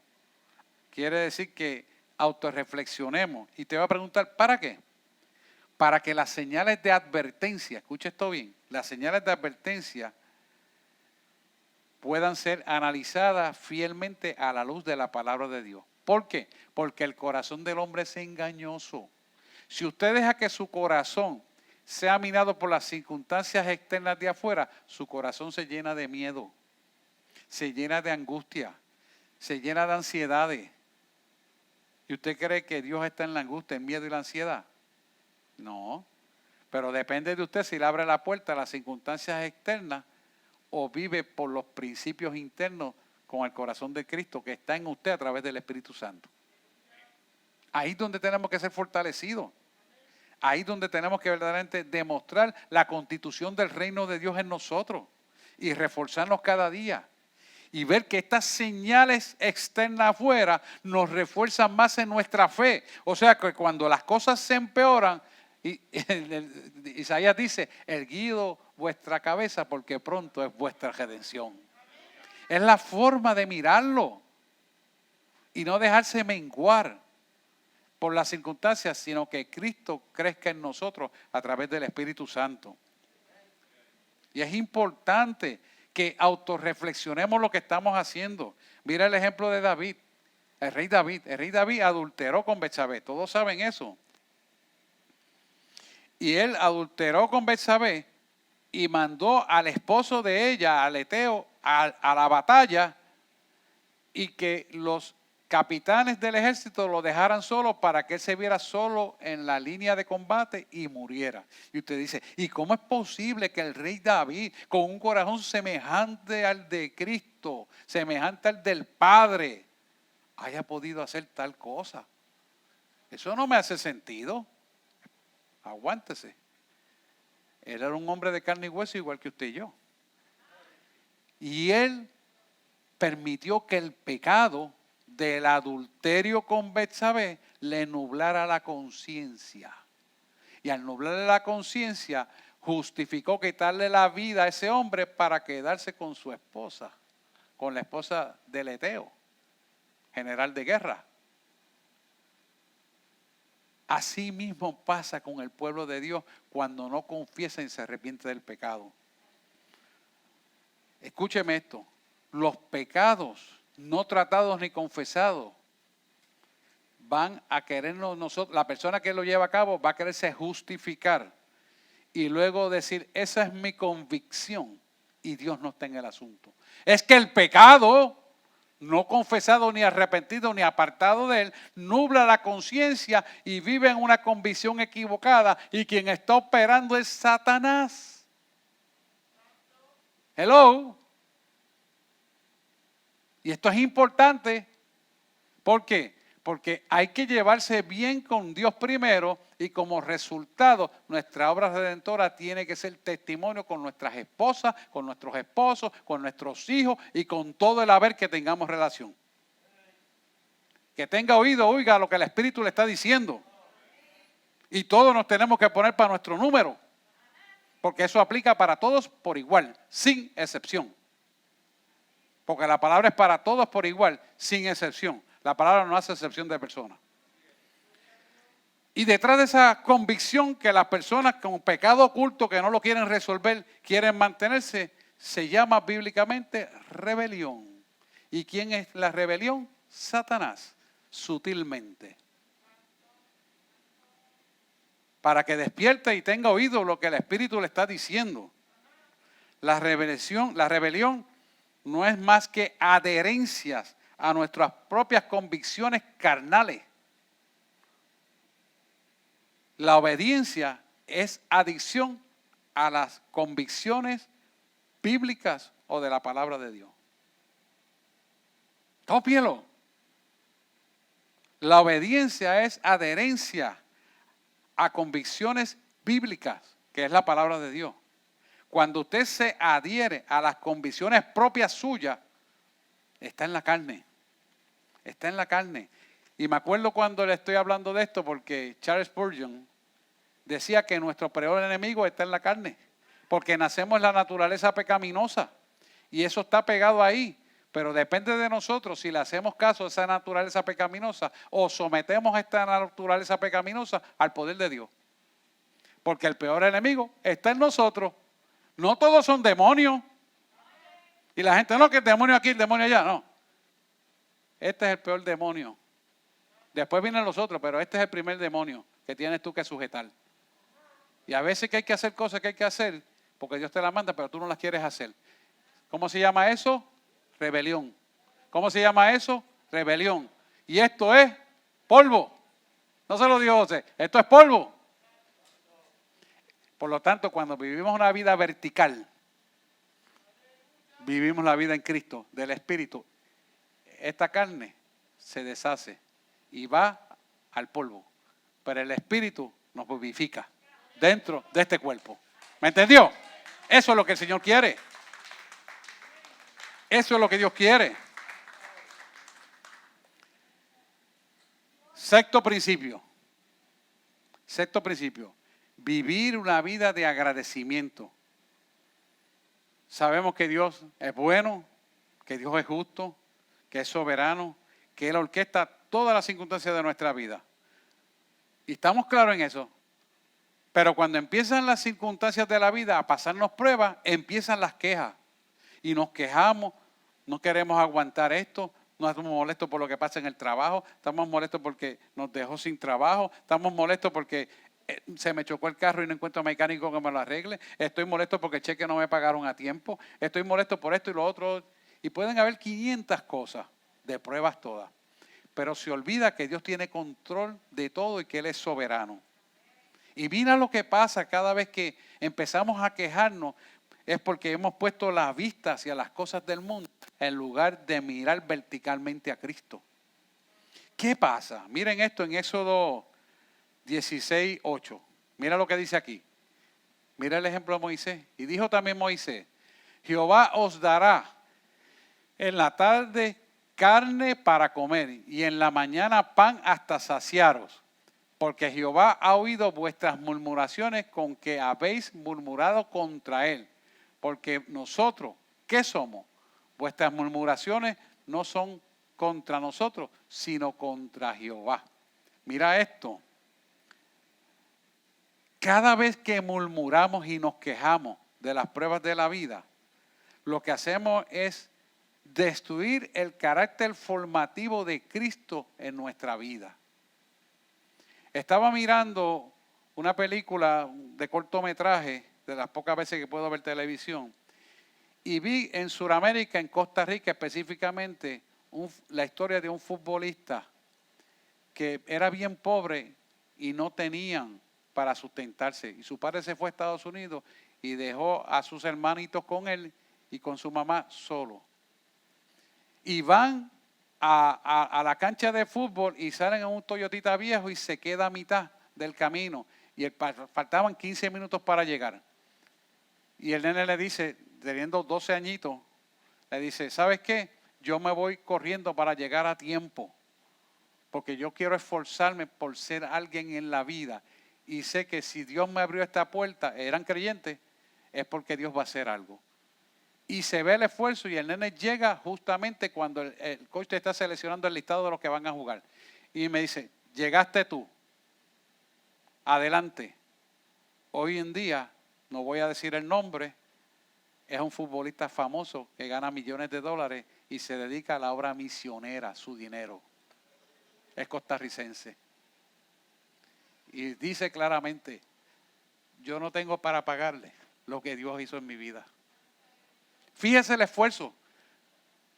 Quiere decir que autorreflexionemos. Y te voy a preguntar, ¿para qué? Para que las señales de advertencia, escucha esto bien, las señales de advertencia puedan ser analizadas fielmente a la luz de la palabra de Dios. ¿Por qué? Porque el corazón del hombre es engañoso. Si usted deja que su corazón sea minado por las circunstancias externas de afuera, su corazón se llena de miedo, se llena de angustia, se llena de ansiedades. ¿Y usted cree que Dios está en la angustia, el miedo y la ansiedad? No, pero depende de usted si le abre la puerta a las circunstancias externas o vive por los principios internos con el corazón de Cristo que está en usted a través del Espíritu Santo. Ahí es donde tenemos que ser fortalecidos. Ahí es donde tenemos que verdaderamente demostrar la constitución del reino de Dios en nosotros y reforzarnos cada día. Y ver que estas señales externas afuera nos refuerzan más en nuestra fe. O sea que cuando las cosas se empeoran, Isaías dice, erguido vuestra cabeza porque pronto es vuestra redención. Es la forma de mirarlo y no dejarse menguar por las circunstancias, sino que Cristo crezca en nosotros a través del Espíritu Santo. Y es importante que autorreflexionemos lo que estamos haciendo. Mira el ejemplo de David, el rey David. El rey David adulteró con Betsabé, todos saben eso. Y él adulteró con Betsabé y mandó al esposo de ella, al Eteo, a la batalla, y que los capitanes del ejército lo dejaran solo para que él se viera solo en la línea de combate y muriera. Y usted dice, ¿y cómo es posible que el rey David, con un corazón semejante al de Cristo, semejante al del Padre, haya podido hacer tal cosa? Eso no me hace sentido. Aguántese. Él era un hombre de carne y hueso igual que usted y yo. Y él permitió que el pecado del adulterio con Betsabé le nublara la conciencia. Y al nublarle la conciencia, justificó quitarle la vida a ese hombre para quedarse con su esposa, con la esposa del Eteo, general de guerra. Así mismo pasa con el pueblo de Dios cuando no confiesa y se arrepiente del pecado. Escúcheme esto, los pecados no tratados ni confesados van a querernos nosotros, la persona que lo lleva a cabo va a quererse justificar y luego decir, esa es mi convicción y Dios no está en el asunto. Es que el pecado no confesado ni arrepentido ni apartado de él, nubla la conciencia y vive en una convicción equivocada y quien está operando es Satanás. Hello. Y esto es importante. ¿Por qué? Porque hay que llevarse bien con Dios primero y como resultado nuestra obra redentora tiene que ser testimonio con nuestras esposas, con nuestros esposos, con nuestros hijos y con todo el haber que tengamos relación. Que tenga oído, oiga lo que el Espíritu le está diciendo. Y todos nos tenemos que poner para nuestro número. Porque eso aplica para todos por igual, sin excepción. Porque la palabra es para todos por igual, sin excepción. La palabra no hace excepción de personas. Y detrás de esa convicción que las personas con pecado oculto que no lo quieren resolver, quieren mantenerse, se llama bíblicamente rebelión. ¿Y quién es la rebelión? Satanás, sutilmente. Para que despierte y tenga oído lo que el Espíritu le está diciendo. La rebelión no es más que adherencias a nuestras propias convicciones carnales. La obediencia es adicción a las convicciones bíblicas o de la palabra de Dios. Tópielo. La obediencia es adherencia a convicciones bíblicas, que es la palabra de Dios. Cuando usted se adhiere a las convicciones propias suyas, está en la carne. Está en la carne. Y me acuerdo cuando le estoy hablando de esto porque Charles Spurgeon decía que nuestro peor enemigo está en la carne. Porque nacemos en la naturaleza pecaminosa. Y eso está pegado ahí. Pero depende de nosotros si le hacemos caso a esa naturaleza pecaminosa o sometemos esta naturaleza pecaminosa al poder de Dios. Porque el peor enemigo está en nosotros. No todos son demonios. Y la gente, no, que el demonio aquí, el demonio allá. No. Este es el peor demonio. Después vienen los otros, pero este es el primer demonio que tienes tú que sujetar. Y a veces que hay que hacer cosas que hay que hacer, porque Dios te las manda, pero tú no las quieres hacer. ¿Cómo se llama eso? Rebelión. ¿Cómo se llama eso? Rebelión. Y esto es polvo. No se lo dijo José, esto es polvo. Por lo tanto, cuando vivimos una vida vertical, vivimos la vida en Cristo, del Espíritu, esta carne se deshace y va al polvo. Pero el Espíritu nos vivifica dentro de este cuerpo. ¿Me entendió? Eso es lo que el Señor quiere. Eso es lo que Dios quiere. Sexto principio. Sexto principio. Vivir una vida de agradecimiento. Sabemos que Dios es bueno, que Dios es justo, que es soberano, que Él orquesta todas las circunstancias de nuestra vida. Y estamos claros en eso. Pero cuando empiezan las circunstancias de la vida a pasarnos pruebas, empiezan las quejas. Y nos quejamos, no queremos aguantar esto, no estamos molestos por lo que pasa en el trabajo, estamos molestos porque nos dejó sin trabajo, estamos molestos porque se me chocó el carro y no encuentro mecánico que me lo arregle, estoy molesto porque el cheque no me pagaron a tiempo, estoy molesto por esto y lo otro. Y pueden haber 500 cosas, de pruebas todas. Pero se olvida que Dios tiene control de todo y que Él es soberano. Y mira lo que pasa cada vez que empezamos a quejarnos, es porque hemos puesto la vista hacia las cosas del mundo en lugar de mirar verticalmente a Cristo. ¿Qué pasa? Miren esto en Éxodo 16:8. Mira lo que dice aquí. Mira el ejemplo de Moisés. Y dijo también Moisés, Jehová os dará en la tarde carne para comer y en la mañana pan hasta saciaros. Porque Jehová ha oído vuestras murmuraciones con que habéis murmurado contra Él. Porque nosotros, ¿qué somos? Vuestras murmuraciones no son contra nosotros, sino contra Jehová. Mira esto. Cada vez que murmuramos y nos quejamos de las pruebas de la vida, lo que hacemos es destruir el carácter formativo de Cristo en nuestra vida. Estaba mirando una película de cortometraje, de las pocas veces que puedo ver televisión, y vi en Sudamérica, en Costa Rica específicamente, la historia de un futbolista que era bien pobre y no tenían para sustentarse. Y su padre se fue a Estados Unidos y dejó a sus hermanitos con él y con su mamá solo. Y van a la cancha de fútbol y salen en un Toyotita viejo y se queda a mitad del camino. Y faltaban 15 minutos para llegar. Y el nene le dice, teniendo 12 añitos, le dice, ¿sabes qué? Yo me voy corriendo para llegar a tiempo. Porque yo quiero esforzarme por ser alguien en la vida. Y sé que si Dios me abrió esta puerta, eran creyentes, es porque Dios va a hacer algo. Y se ve el esfuerzo y el nene llega justamente cuando el coach te está seleccionando el listado de los que van a jugar. Y me dice, llegaste tú, adelante. Hoy en día, no voy a decir el nombre, es un futbolista famoso que gana millones de dólares y se dedica a la obra misionera, su dinero. Es costarricense. Y dice claramente, yo no tengo para pagarle lo que Dios hizo en mi vida. Fíjese el esfuerzo.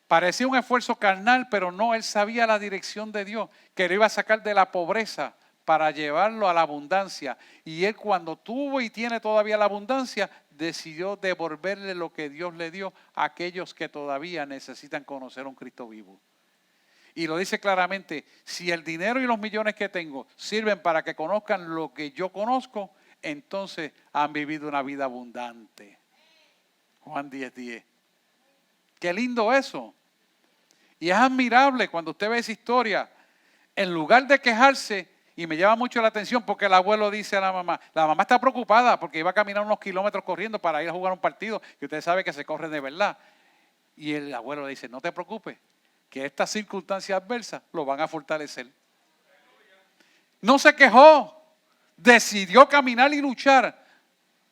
Parecía un esfuerzo carnal, pero no, él sabía la dirección de Dios, que lo iba a sacar de la pobreza para llevarlo a la abundancia. Y él cuando tuvo y tiene todavía la abundancia, decidió devolverle lo que Dios le dio a aquellos que todavía necesitan conocer a un Cristo vivo. Y lo dice claramente, si el dinero y los millones que tengo sirven para que conozcan lo que yo conozco, entonces han vivido una vida abundante. Juan 10:10. Qué lindo eso. Y es admirable cuando usted ve esa historia. En lugar de quejarse, y me llama mucho la atención porque el abuelo dice a la mamá está preocupada porque iba a caminar unos kilómetros corriendo para ir a jugar un partido que usted sabe que se corre de verdad. Y el abuelo le dice, no te preocupes, que estas circunstancias adversas lo van a fortalecer. No se quejó, decidió caminar y luchar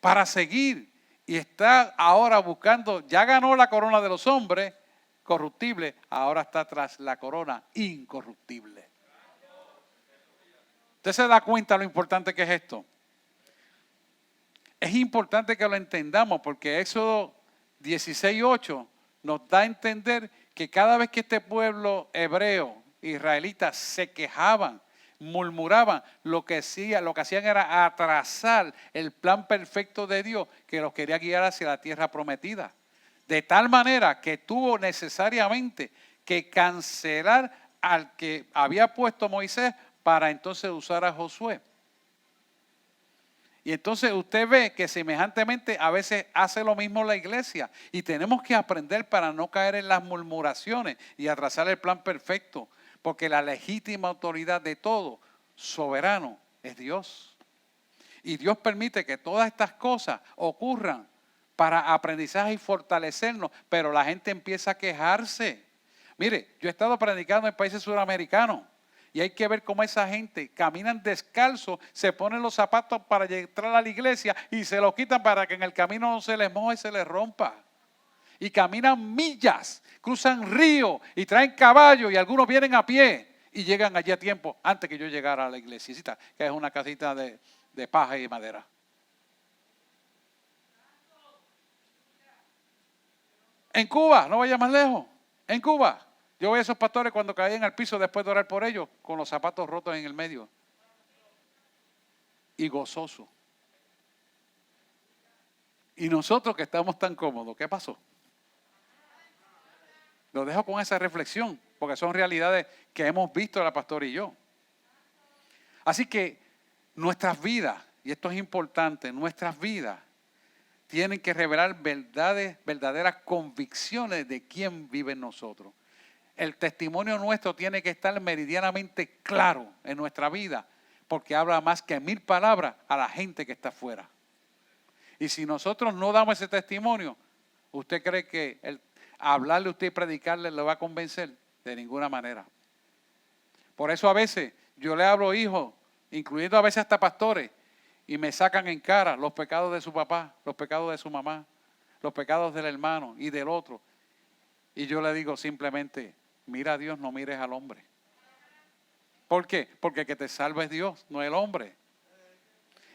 para seguir. Y está ahora buscando, ya ganó la corona de los hombres, corruptible, ahora está tras la corona incorruptible. ¿Usted se da cuenta lo importante que es esto? Es importante que lo entendamos porque Éxodo 16:8 nos da a entender que cada vez que este pueblo hebreo, israelita, se quejaban, murmuraban, lo que hacían era atrasar el plan perfecto de Dios que los quería guiar hacia la tierra prometida. De tal manera que tuvo necesariamente que cancelar al que había puesto Moisés para entonces usar a Josué. Y entonces usted ve que semejantemente a veces hace lo mismo la iglesia. Y tenemos que aprender para no caer en las murmuraciones y atrasar el plan perfecto. Porque la legítima autoridad de todo, soberano, es Dios. Y Dios permite que todas estas cosas ocurran para aprendizaje y fortalecernos. Pero la gente empieza a quejarse. Mire, yo he estado predicando en países suramericanos. Y hay que ver cómo esa gente caminan descalzo, se ponen los zapatos para entrar a la iglesia y se los quitan para que en el camino no se les moje y se les rompa. Y caminan millas, cruzan ríos y traen caballos y algunos vienen a pie y llegan allí a tiempo antes que yo llegara a la iglesita, que es una casita de paja y madera. En Cuba, no vaya más lejos, en Cuba. Yo veo a esos pastores cuando caían al piso después de orar por ellos, con los zapatos rotos en el medio. Y gozoso. Y nosotros que estamos tan cómodos, ¿qué pasó? Lo dejo con esa reflexión, porque son realidades que hemos visto la pastora y yo. Así que nuestras vidas, y esto es importante, nuestras vidas tienen que revelar verdaderas convicciones de quién vive en nosotros. El testimonio nuestro tiene que estar meridianamente claro en nuestra vida, porque habla más que 1000 palabras a la gente que está afuera. Y si nosotros no damos ese testimonio, ¿usted cree que el hablarle a usted y predicarle le va a convencer? De ninguna manera. Por eso a veces yo le hablo a hijos, incluyendo a veces hasta pastores, y me sacan en cara los pecados de su papá, los pecados de su mamá, los pecados del hermano y del otro. Y yo le digo simplemente, mira a Dios, no mires al hombre. ¿Por qué? Porque que te salve es Dios, no el hombre.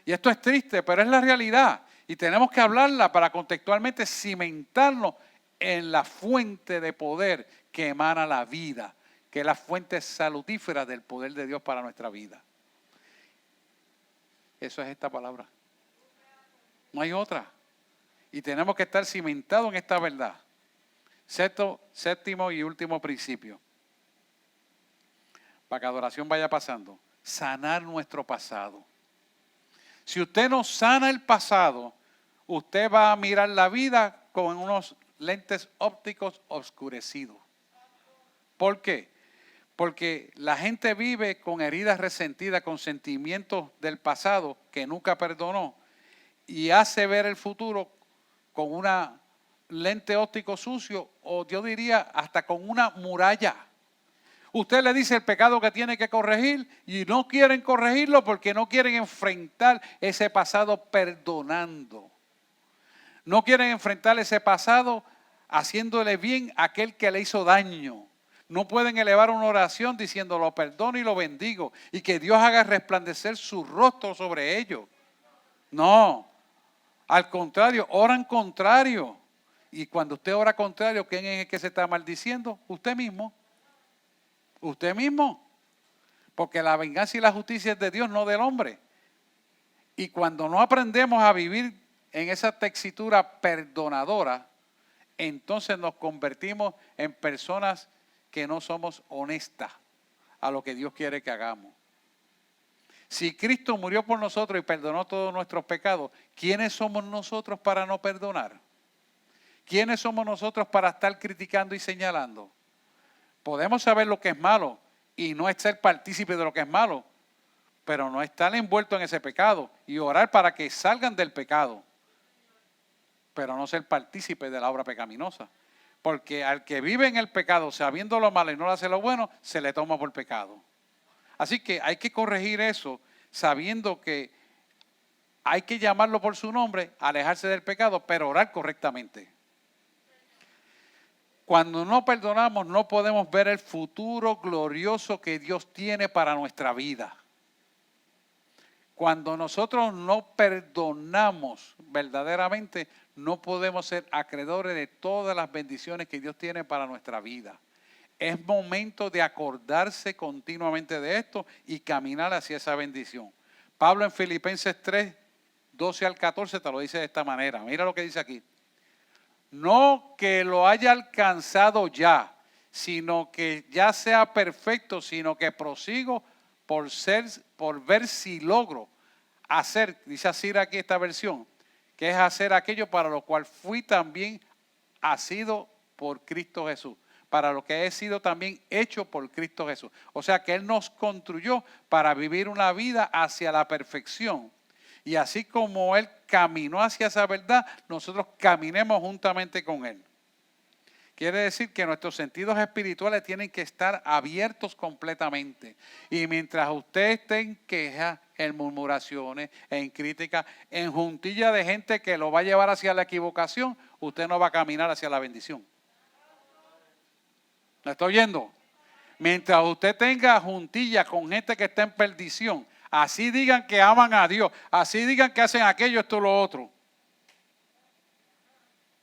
Y esto es triste, pero es la realidad. Y tenemos que hablarla para contextualmente cimentarnos en la fuente de poder que emana la vida, que es la fuente salutífera del poder de Dios para nuestra vida. Eso es esta palabra. No hay otra. Y tenemos que estar cimentados en esta verdad. Séptimo y último principio. Para que adoración vaya pasando. Sanar nuestro pasado. Si usted no sana el pasado, usted va a mirar la vida con unos lentes ópticos oscurecidos. ¿Por qué? Porque la gente vive con heridas resentidas, con sentimientos del pasado que nunca perdonó y hace ver el futuro con una lente óptico sucio o yo diría hasta con una muralla. Usted le dice el pecado que tiene que corregir y no quieren corregirlo porque no quieren enfrentar ese pasado perdonando. No quieren enfrentar ese pasado haciéndole bien a aquel que le hizo daño. No pueden elevar una oración diciendo lo perdono y lo bendigo y que Dios haga resplandecer su rostro sobre ellos. No, al contrario, oran contrario. Y cuando usted ora contrario, ¿quién es el que se está maldiciendo? Usted mismo. Usted mismo. Porque la venganza y la justicia es de Dios, no del hombre. Y cuando no aprendemos a vivir en esa textura perdonadora, entonces nos convertimos en personas que no somos honestas a lo que Dios quiere que hagamos. Si Cristo murió por nosotros y perdonó todos nuestros pecados, ¿quiénes somos nosotros para no perdonar? ¿quiénes somos nosotros para estar criticando y señalando? Podemos saber lo que es malo y no ser partícipe de lo que es malo, pero no estar envuelto en ese pecado y orar para que salgan del pecado, pero no ser partícipe de la obra pecaminosa. Porque al que vive en el pecado, sabiendo lo malo y no le hace lo bueno, se le toma por pecado. Así que hay que corregir eso, sabiendo que hay que llamarlo por su nombre, alejarse del pecado, pero orar correctamente. Cuando no perdonamos, no podemos ver el futuro glorioso que Dios tiene para nuestra vida. Cuando nosotros no perdonamos verdaderamente, no podemos ser acreedores de todas las bendiciones que Dios tiene para nuestra vida. Es momento de acordarse continuamente de esto y caminar hacia esa bendición. Pablo en Filipenses 3, 12 al 14 te lo dice de esta manera. Mira lo que dice aquí. No que lo haya alcanzado ya, sino que ya sea perfecto, sino que prosigo por ver si logro hacer, dice así aquí esta versión, que es hacer aquello para lo cual fui también asido por Cristo Jesús, para lo que he sido también hecho por Cristo Jesús. O sea que Él nos construyó para vivir una vida hacia la perfección. Y así como Él caminó hacia esa verdad, nosotros caminemos juntamente con Él. Quiere decir que nuestros sentidos espirituales tienen que estar abiertos completamente. Y mientras usted esté en quejas, en murmuraciones, en críticas, en juntilla de gente que lo va a llevar hacia la equivocación, usted no va a caminar hacia la bendición. ¿Me está oyendo? Mientras usted tenga juntilla con gente que está en perdición, así digan que aman a Dios, así digan que hacen aquello, esto, lo otro.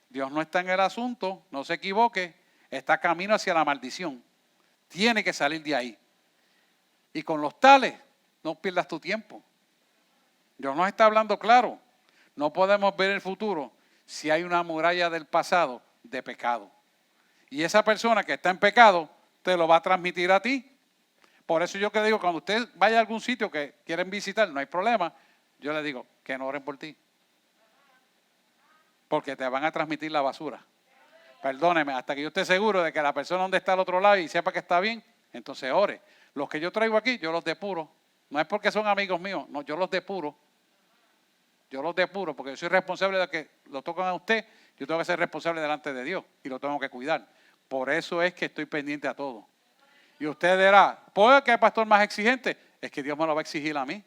Dios no está en el asunto, no se equivoque, está camino hacia la maldición. Tiene que salir de ahí. Y con los tales, no pierdas tu tiempo. Dios nos está hablando claro. No podemos ver el futuro si hay una muralla del pasado de pecado. Y esa persona que está en pecado te lo va a transmitir a ti. Por eso yo que digo, cuando usted vaya a algún sitio que quieren visitar, no hay problema, yo le digo que no oren por ti. Porque te van a transmitir la basura. Perdóneme, hasta que yo esté seguro de que la persona donde está al otro lado y sepa que está bien, entonces ore. Los que yo traigo aquí, yo los depuro. No es porque son amigos míos, no, yo los depuro. Yo los depuro porque yo soy responsable de que lo tocan a usted, yo tengo que ser responsable delante de Dios y lo tengo que cuidar. Por eso es que estoy pendiente a todo. Y usted dirá, ¿puede que el pastor más exigente? Es que Dios me lo va a exigir a mí.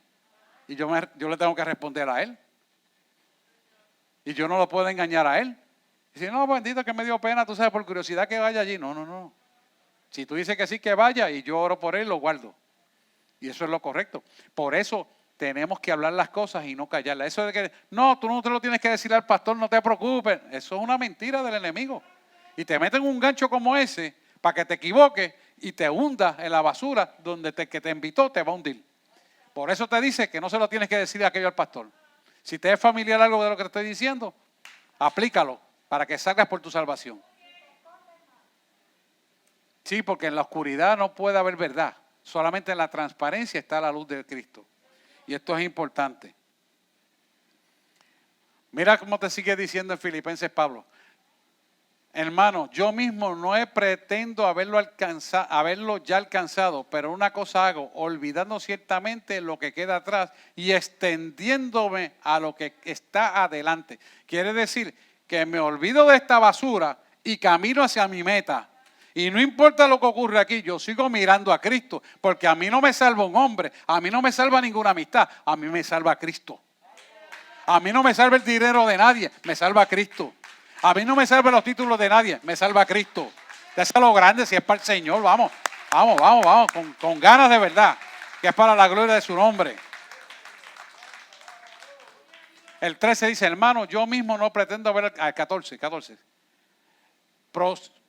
Y yo le tengo que responder a él. Y yo no lo puedo engañar a él. Y si no, bendito que me dio pena, tú sabes, por curiosidad que vaya allí. No. Si tú dices que sí, que vaya y yo oro por él, lo guardo. Y eso es lo correcto. Por eso tenemos que hablar las cosas y no callarlas. Eso de que, no, tú no te lo tienes que decir al pastor, no te preocupes. Eso es una mentira del enemigo. Y te meten un gancho como ese para que te equivoques y te hundas en la basura donde que te invitó te va a hundir. Por eso te dice que no se lo tienes que decir aquello al pastor. Si te es familiar algo de lo que te estoy diciendo, aplícalo para que salgas por tu salvación. Sí, porque en la oscuridad no puede haber verdad. Solamente en la transparencia está la luz de Cristo. Y esto es importante. Mira cómo te sigue diciendo en Filipenses Pablo. Hermano, yo mismo no pretendo haberlo ya alcanzado, pero una cosa hago, olvidando ciertamente lo que queda atrás y extendiéndome a lo que está adelante. Quiere decir que me olvido de esta basura y camino hacia mi meta. Y no importa lo que ocurre aquí, yo sigo mirando a Cristo, porque a mí no me salva un hombre, a mí no me salva ninguna amistad, a mí me salva Cristo. A mí no me salva el dinero de nadie, me salva Cristo. A mí no me salva los títulos de nadie, me salva Cristo. Déselo lo grande si es para el Señor, vamos, con ganas de verdad, que es para la gloria de su nombre. El 13 dice, hermano, yo mismo no pretendo ver, al 14.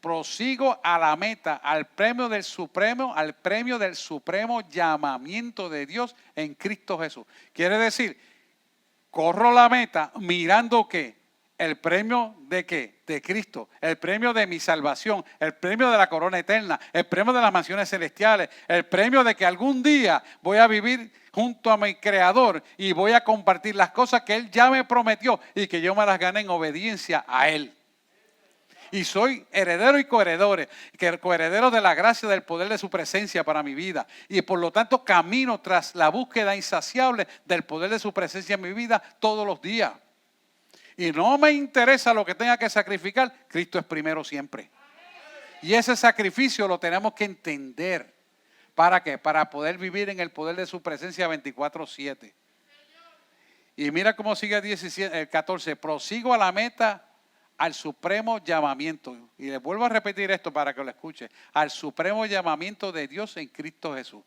Prosigo a la meta, al premio del supremo llamamiento de Dios en Cristo Jesús. Quiere decir, corro la meta mirando ¿qué? El premio de ¿qué? De Cristo, el premio de mi salvación, el premio de la corona eterna, el premio de las mansiones celestiales, el premio de que algún día voy a vivir junto a mi Creador y voy a compartir las cosas que Él ya me prometió y que yo me las gané en obediencia a Él. Y soy heredero y coheredero de la gracia del poder de su presencia para mi vida. Y por lo tanto camino tras la búsqueda insaciable del poder de su presencia en mi vida todos los días. Y no me interesa lo que tenga que sacrificar, Cristo es primero siempre. Y ese sacrificio lo tenemos que entender. ¿Para qué? Para poder vivir en el poder de su presencia 24/7. Y mira cómo sigue el 14. Prosigo a la meta, al supremo llamamiento. Y les vuelvo a repetir esto para que lo escuche. Al supremo llamamiento de Dios en Cristo Jesús.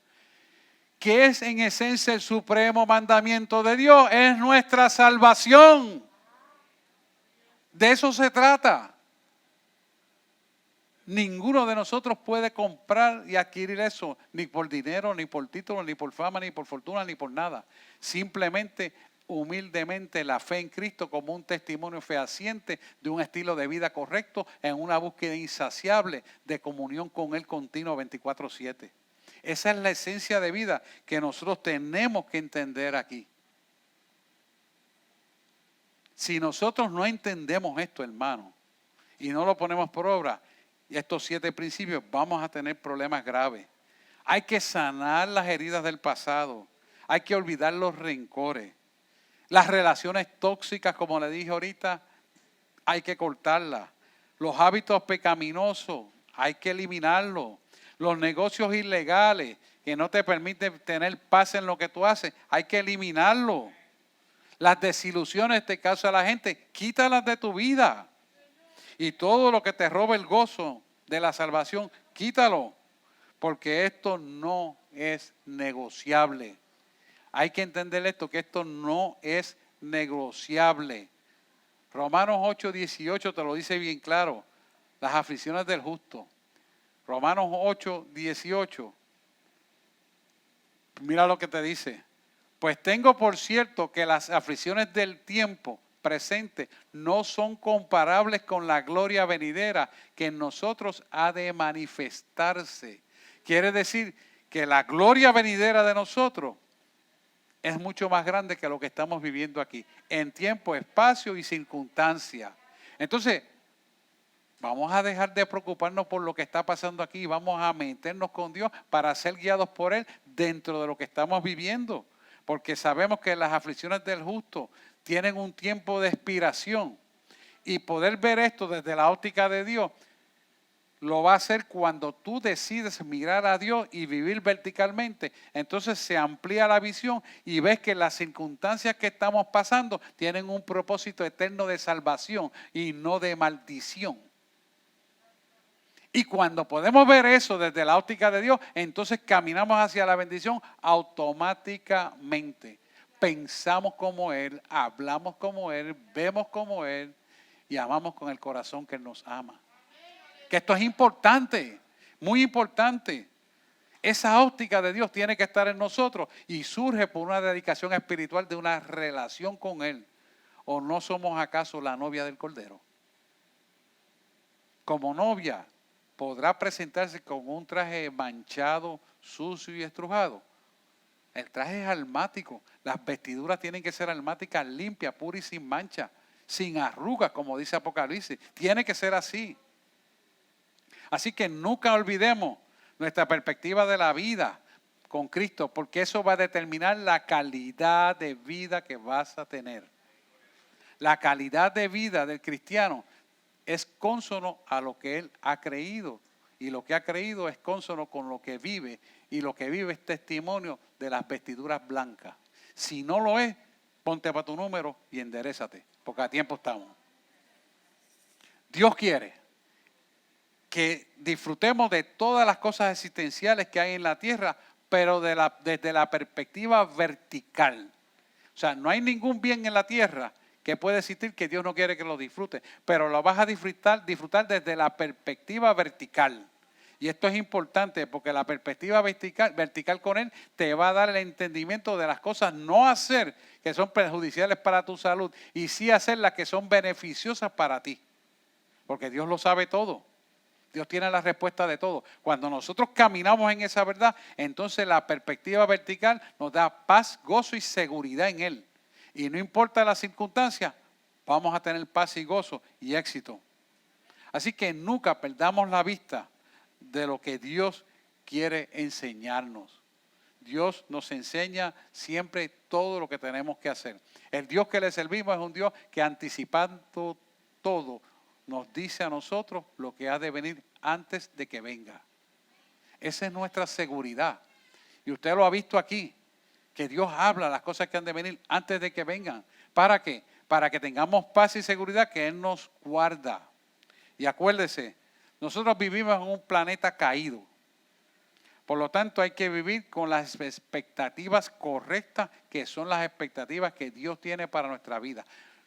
¿Qué es en esencia el supremo mandamiento de Dios? Es nuestra salvación. De eso se trata. Ninguno de nosotros puede comprar y adquirir eso, ni por dinero, ni por título, ni por fama, ni por fortuna, ni por nada. Simplemente, humildemente, la fe en Cristo como un testimonio fehaciente de un estilo de vida correcto en una búsqueda insaciable de comunión con Él continuo 24/7. Esa es la esencia de vida que nosotros tenemos que entender aquí. Si nosotros no entendemos esto, hermano, y no lo ponemos por obra, estos 7 principios, vamos a tener problemas graves. Hay que sanar las heridas del pasado. Hay que olvidar los rencores. Las relaciones tóxicas, como le dije ahorita, hay que cortarlas. Los hábitos pecaminosos, hay que eliminarlos. Los negocios ilegales que no te permiten tener paz en lo que tú haces, hay que eliminarlos. Las desilusiones que te causa la gente, quítalas de tu vida. Y todo lo que te robe el gozo de la salvación, quítalo. Porque esto no es negociable. Hay que entender esto, que esto no es negociable. Romanos 8:18 te lo dice bien claro. Las aflicciones del justo. Romanos 8:18. Mira lo que te dice. Pues tengo por cierto que las aflicciones del tiempo presente no son comparables con la gloria venidera que en nosotros ha de manifestarse. Quiere decir que la gloria venidera de nosotros es mucho más grande que lo que estamos viviendo aquí, en tiempo, espacio y circunstancia. Entonces, vamos a dejar de preocuparnos por lo que está pasando aquí y vamos a meternos con Dios para ser guiados por Él dentro de lo que estamos viviendo. Porque sabemos que las aflicciones del justo tienen un tiempo de expiración. Y poder ver esto desde la óptica de Dios lo va a hacer cuando tú decides mirar a Dios y vivir verticalmente. Entonces se amplía la visión y ves que las circunstancias que estamos pasando tienen un propósito eterno de salvación y no de maldición. Y cuando podemos ver eso desde la óptica de Dios, entonces caminamos hacia la bendición automáticamente. Pensamos como Él, hablamos como Él, vemos como Él y amamos con el corazón que Él nos ama. Que esto es importante, muy importante. Esa óptica de Dios tiene que estar en nosotros y surge por una dedicación espiritual de una relación con Él. ¿O no somos acaso la novia del Cordero? Como novia, ¿podrá presentarse con un traje manchado, sucio y estrujado? El traje es almático. Las vestiduras tienen que ser almáticas, limpias, puras y sin mancha, sin arrugas, como dice Apocalipsis. Tiene que ser así. Así que nunca olvidemos nuestra perspectiva de la vida con Cristo, porque eso va a determinar la calidad de vida que vas a tener. La calidad de vida del cristiano es cónsono a lo que él ha creído. Y lo que ha creído es cónsono con lo que vive. Y lo que vive es testimonio de las vestiduras blancas. Si no lo es, ponte para tu número y enderézate, porque a tiempo estamos. Dios quiere que disfrutemos de todas las cosas existenciales que hay en la tierra, pero desde la perspectiva vertical. O sea, no hay ningún bien en la tierra que puede existir que Dios no quiere que lo disfrute, pero lo vas a disfrutar desde la perspectiva vertical. Y esto es importante porque la perspectiva vertical con Él te va a dar el entendimiento de las cosas no hacer que son perjudiciales para tu salud y sí hacer las que son beneficiosas para ti. Porque Dios lo sabe todo. Dios tiene la respuesta de todo. Cuando nosotros caminamos en esa verdad, entonces la perspectiva vertical nos da paz, gozo y seguridad en Él. Y no importa las circunstancias, vamos a tener paz y gozo y éxito. Así que nunca perdamos la vista de lo que Dios quiere enseñarnos. Dios nos enseña siempre todo lo que tenemos que hacer. El Dios que le servimos es un Dios que anticipando todo nos dice a nosotros lo que ha de venir antes de que venga. Esa es nuestra seguridad. Y usted lo ha visto aquí, que Dios habla las cosas que han de venir antes de que vengan. ¿Para qué? Para que tengamos paz y seguridad que Él nos guarda. Y acuérdese, nosotros vivimos en un planeta caído. Por lo tanto, hay que vivir con las expectativas correctas, que son las expectativas que Dios tiene para nuestra vida.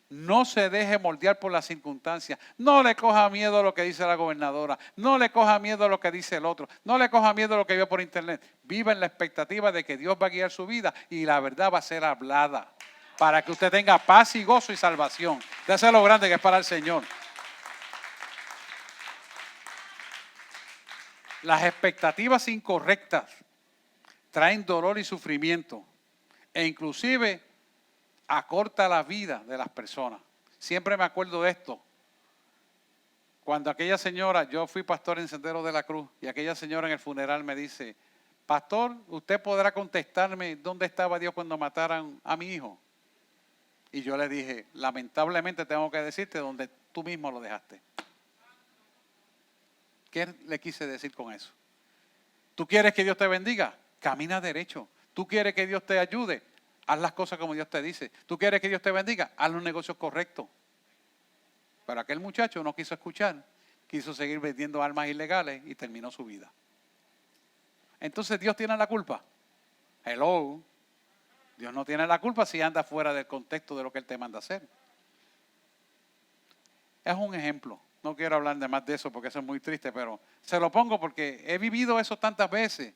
No se deje moldear por las circunstancias. No le coja miedo a lo que dice la gobernadora. No le coja miedo a lo que dice el otro. No le coja miedo a lo que ve por internet. Viva en la expectativa de que Dios va a guiar su vida y la verdad va a ser hablada para que usted tenga paz y gozo y salvación. Dese lo grande que es para el Señor. Las expectativas incorrectas traen dolor y sufrimiento e inclusive acorta la vida de las personas. Siempre me acuerdo de esto. Cuando aquella señora, yo fui pastor en Sendero de la Cruz, y aquella señora en el funeral me dice, pastor, ¿usted podrá contestarme dónde estaba Dios cuando mataran a mi hijo? Y yo le dije, lamentablemente tengo que decirte donde tú mismo lo dejaste. ¿Qué le quise decir con eso? ¿Tú quieres que Dios te bendiga? Camina derecho. ¿Tú quieres que Dios te ayude? Haz las cosas como Dios te dice. ¿Tú quieres que Dios te bendiga? Haz los negocios correctos. Pero aquel muchacho no quiso escuchar. Quiso seguir vendiendo armas ilegales y terminó su vida. Entonces, ¿Dios tiene la culpa? Hello. Dios no tiene la culpa si anda fuera del contexto de lo que Él te manda hacer. Es un ejemplo. No quiero hablar de más de eso porque eso es muy triste, pero se lo pongo porque he vivido eso tantas veces.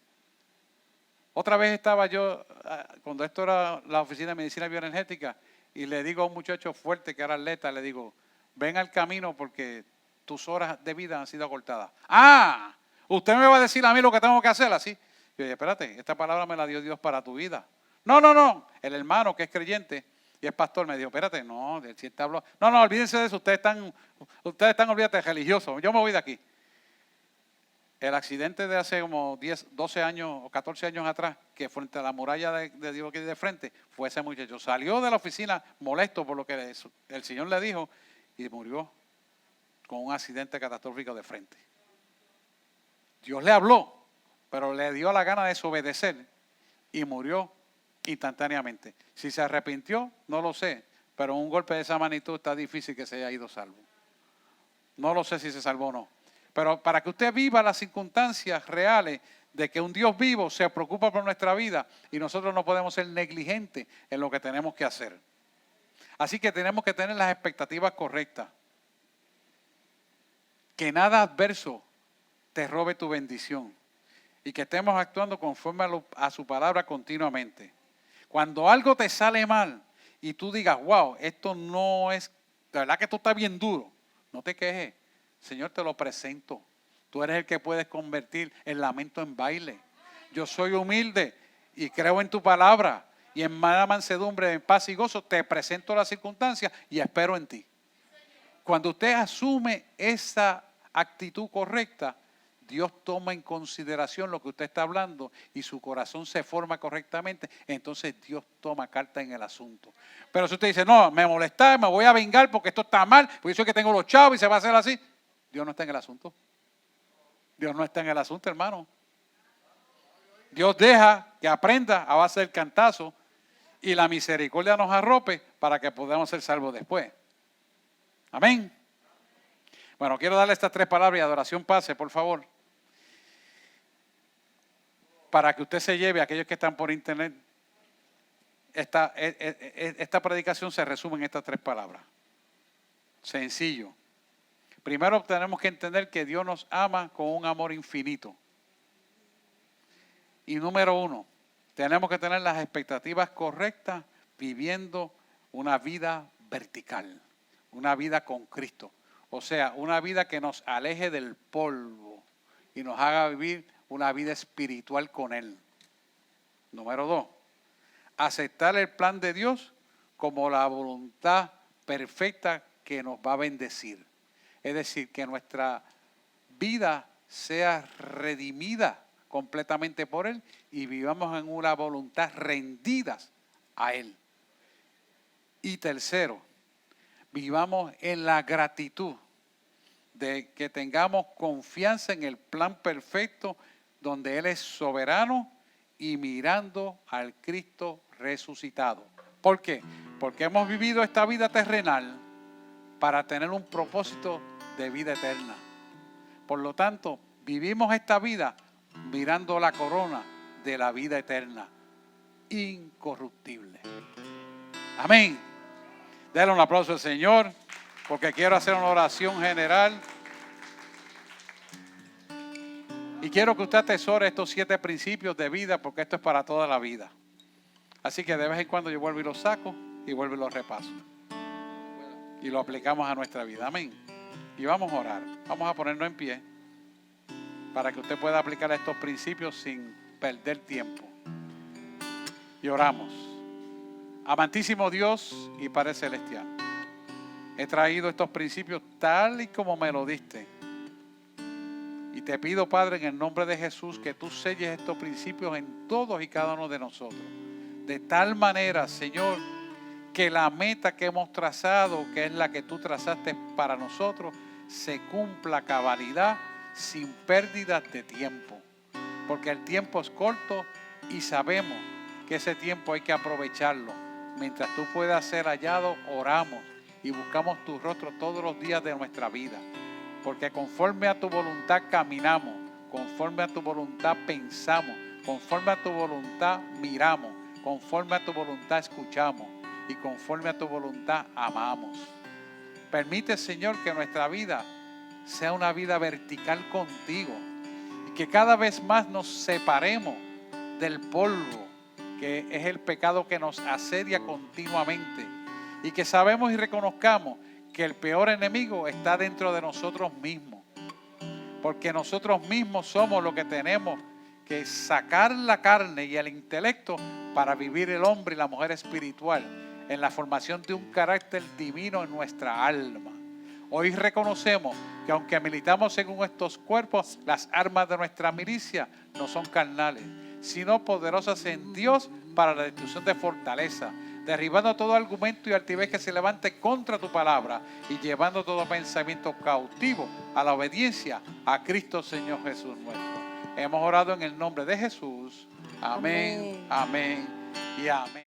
Otra vez estaba yo, cuando esto era la oficina de medicina bioenergética, y le digo a un muchacho fuerte que era atleta, le digo, ven al camino porque tus horas de vida han sido acortadas. ¡Ah! Usted me va a decir a mí lo que tengo que hacer, así. Yo dije, espérate, esta palabra me la dio Dios para tu vida. No. El hermano que es creyente y es pastor me dijo, espérate, no, si está hablando. No, olvídense de eso, ustedes están, olvídate, religiosos. Yo me voy de aquí. El accidente de hace como 10, 12 años o 14 años atrás, que frente a la muralla de Dios que hay de frente, fue ese muchacho. Salió de la oficina molesto por lo que el Señor le dijo y murió con un accidente catastrófico de frente. Dios le habló, pero le dio la gana de desobedecer y murió instantáneamente. Si se arrepintió, no lo sé, pero un golpe de esa magnitud está difícil que se haya ido salvo. No lo sé si se salvó o no. Pero para que usted viva las circunstancias reales de que un Dios vivo se preocupa por nuestra vida y nosotros no podemos ser negligentes en lo que tenemos que hacer. Así que tenemos que tener las expectativas correctas. Que nada adverso te robe tu bendición y que estemos actuando conforme a su palabra continuamente. Cuando algo te sale mal y tú digas, wow, esto no es, de verdad que esto está bien duro, no te quejes. Señor, te lo presento. Tú eres el que puedes convertir el lamento en baile. Yo soy humilde y creo en tu palabra. Y en mala mansedumbre, en paz y gozo, te presento las circunstancias y espero en ti. Cuando usted asume esa actitud correcta, Dios toma en consideración lo que usted está hablando y su corazón se forma correctamente, entonces Dios toma carta en el asunto. Pero si usted dice, no, me molesta, me voy a vengar porque esto está mal, porque yo soy que tengo los chavos y se va a hacer así, Dios no está en el asunto. Dios no está en el asunto, hermano. Dios deja que aprenda a base del cantazo y la misericordia nos arrope para que podamos ser salvos después. Amén. Bueno, quiero darle estas 3 palabras y adoración pase, por favor. Para que usted se lleve, a aquellos que están por internet, esta predicación se resume en estas 3 palabras. Sencillo. Primero tenemos que entender que Dios nos ama con un amor infinito. Y número 1, tenemos que tener las expectativas correctas viviendo una vida vertical, una vida con Cristo. O sea, una vida que nos aleje del polvo y nos haga vivir una vida espiritual con Él. Número 2, aceptar el plan de Dios como la voluntad perfecta que nos va a bendecir. Es decir, que nuestra vida sea redimida completamente por Él y vivamos en una voluntad rendidas a Él. Y tercero, vivamos en la gratitud de que tengamos confianza en el plan perfecto donde Él es soberano y mirando al Cristo resucitado. ¿Por qué? Porque hemos vivido esta vida terrenal para tener un propósito de vida eterna. Por lo tanto, vivimos esta vida mirando la corona de la vida eterna, incorruptible. Amén. Denle un aplauso al Señor, porque quiero hacer una oración general. Y quiero que usted atesore estos 7 principios de vida, porque esto es para toda la vida. Así que de vez en cuando yo vuelvo y los saco y vuelvo y los repaso. Y lo aplicamos a nuestra vida. Amén. Y vamos a orar. Vamos a ponernos en pie para que usted pueda aplicar estos principios sin perder tiempo. Y oramos. Amantísimo Dios y Padre Celestial, he traído estos principios tal y como me lo diste. Y te pido, Padre, en el nombre de Jesús, que tú selles estos principios en todos y cada uno de nosotros. De tal manera, Señor, que la meta que hemos trazado, que es la que tú trazaste para nosotros, se cumpla a cabalidad sin pérdida de tiempo. Porque el tiempo es corto y sabemos que ese tiempo hay que aprovecharlo. Mientras tú puedas ser hallado, oramos y buscamos tu rostro todos los días de nuestra vida. Porque conforme a tu voluntad caminamos, conforme a tu voluntad pensamos, conforme a tu voluntad miramos, conforme a tu voluntad escuchamos y conforme a tu voluntad amamos. Permite, Señor, que nuestra vida sea una vida vertical contigo y que cada vez más nos separemos del polvo, que es el pecado que nos asedia continuamente, y que sabemos y reconozcamos que el peor enemigo está dentro de nosotros mismos, porque nosotros mismos somos los que tenemos que sacar la carne y el intelecto para vivir el hombre y la mujer espiritual en la formación de un carácter divino en nuestra alma. Hoy reconocemos que aunque militamos según estos cuerpos, las armas de nuestra milicia no son carnales, sino poderosas en Dios para la destrucción de fortaleza, derribando todo argumento y altivez que se levante contra tu palabra y llevando todo pensamiento cautivo a la obediencia a Cristo Señor Jesús nuestro. Hemos orado en el nombre de Jesús. Amén, amén y amén.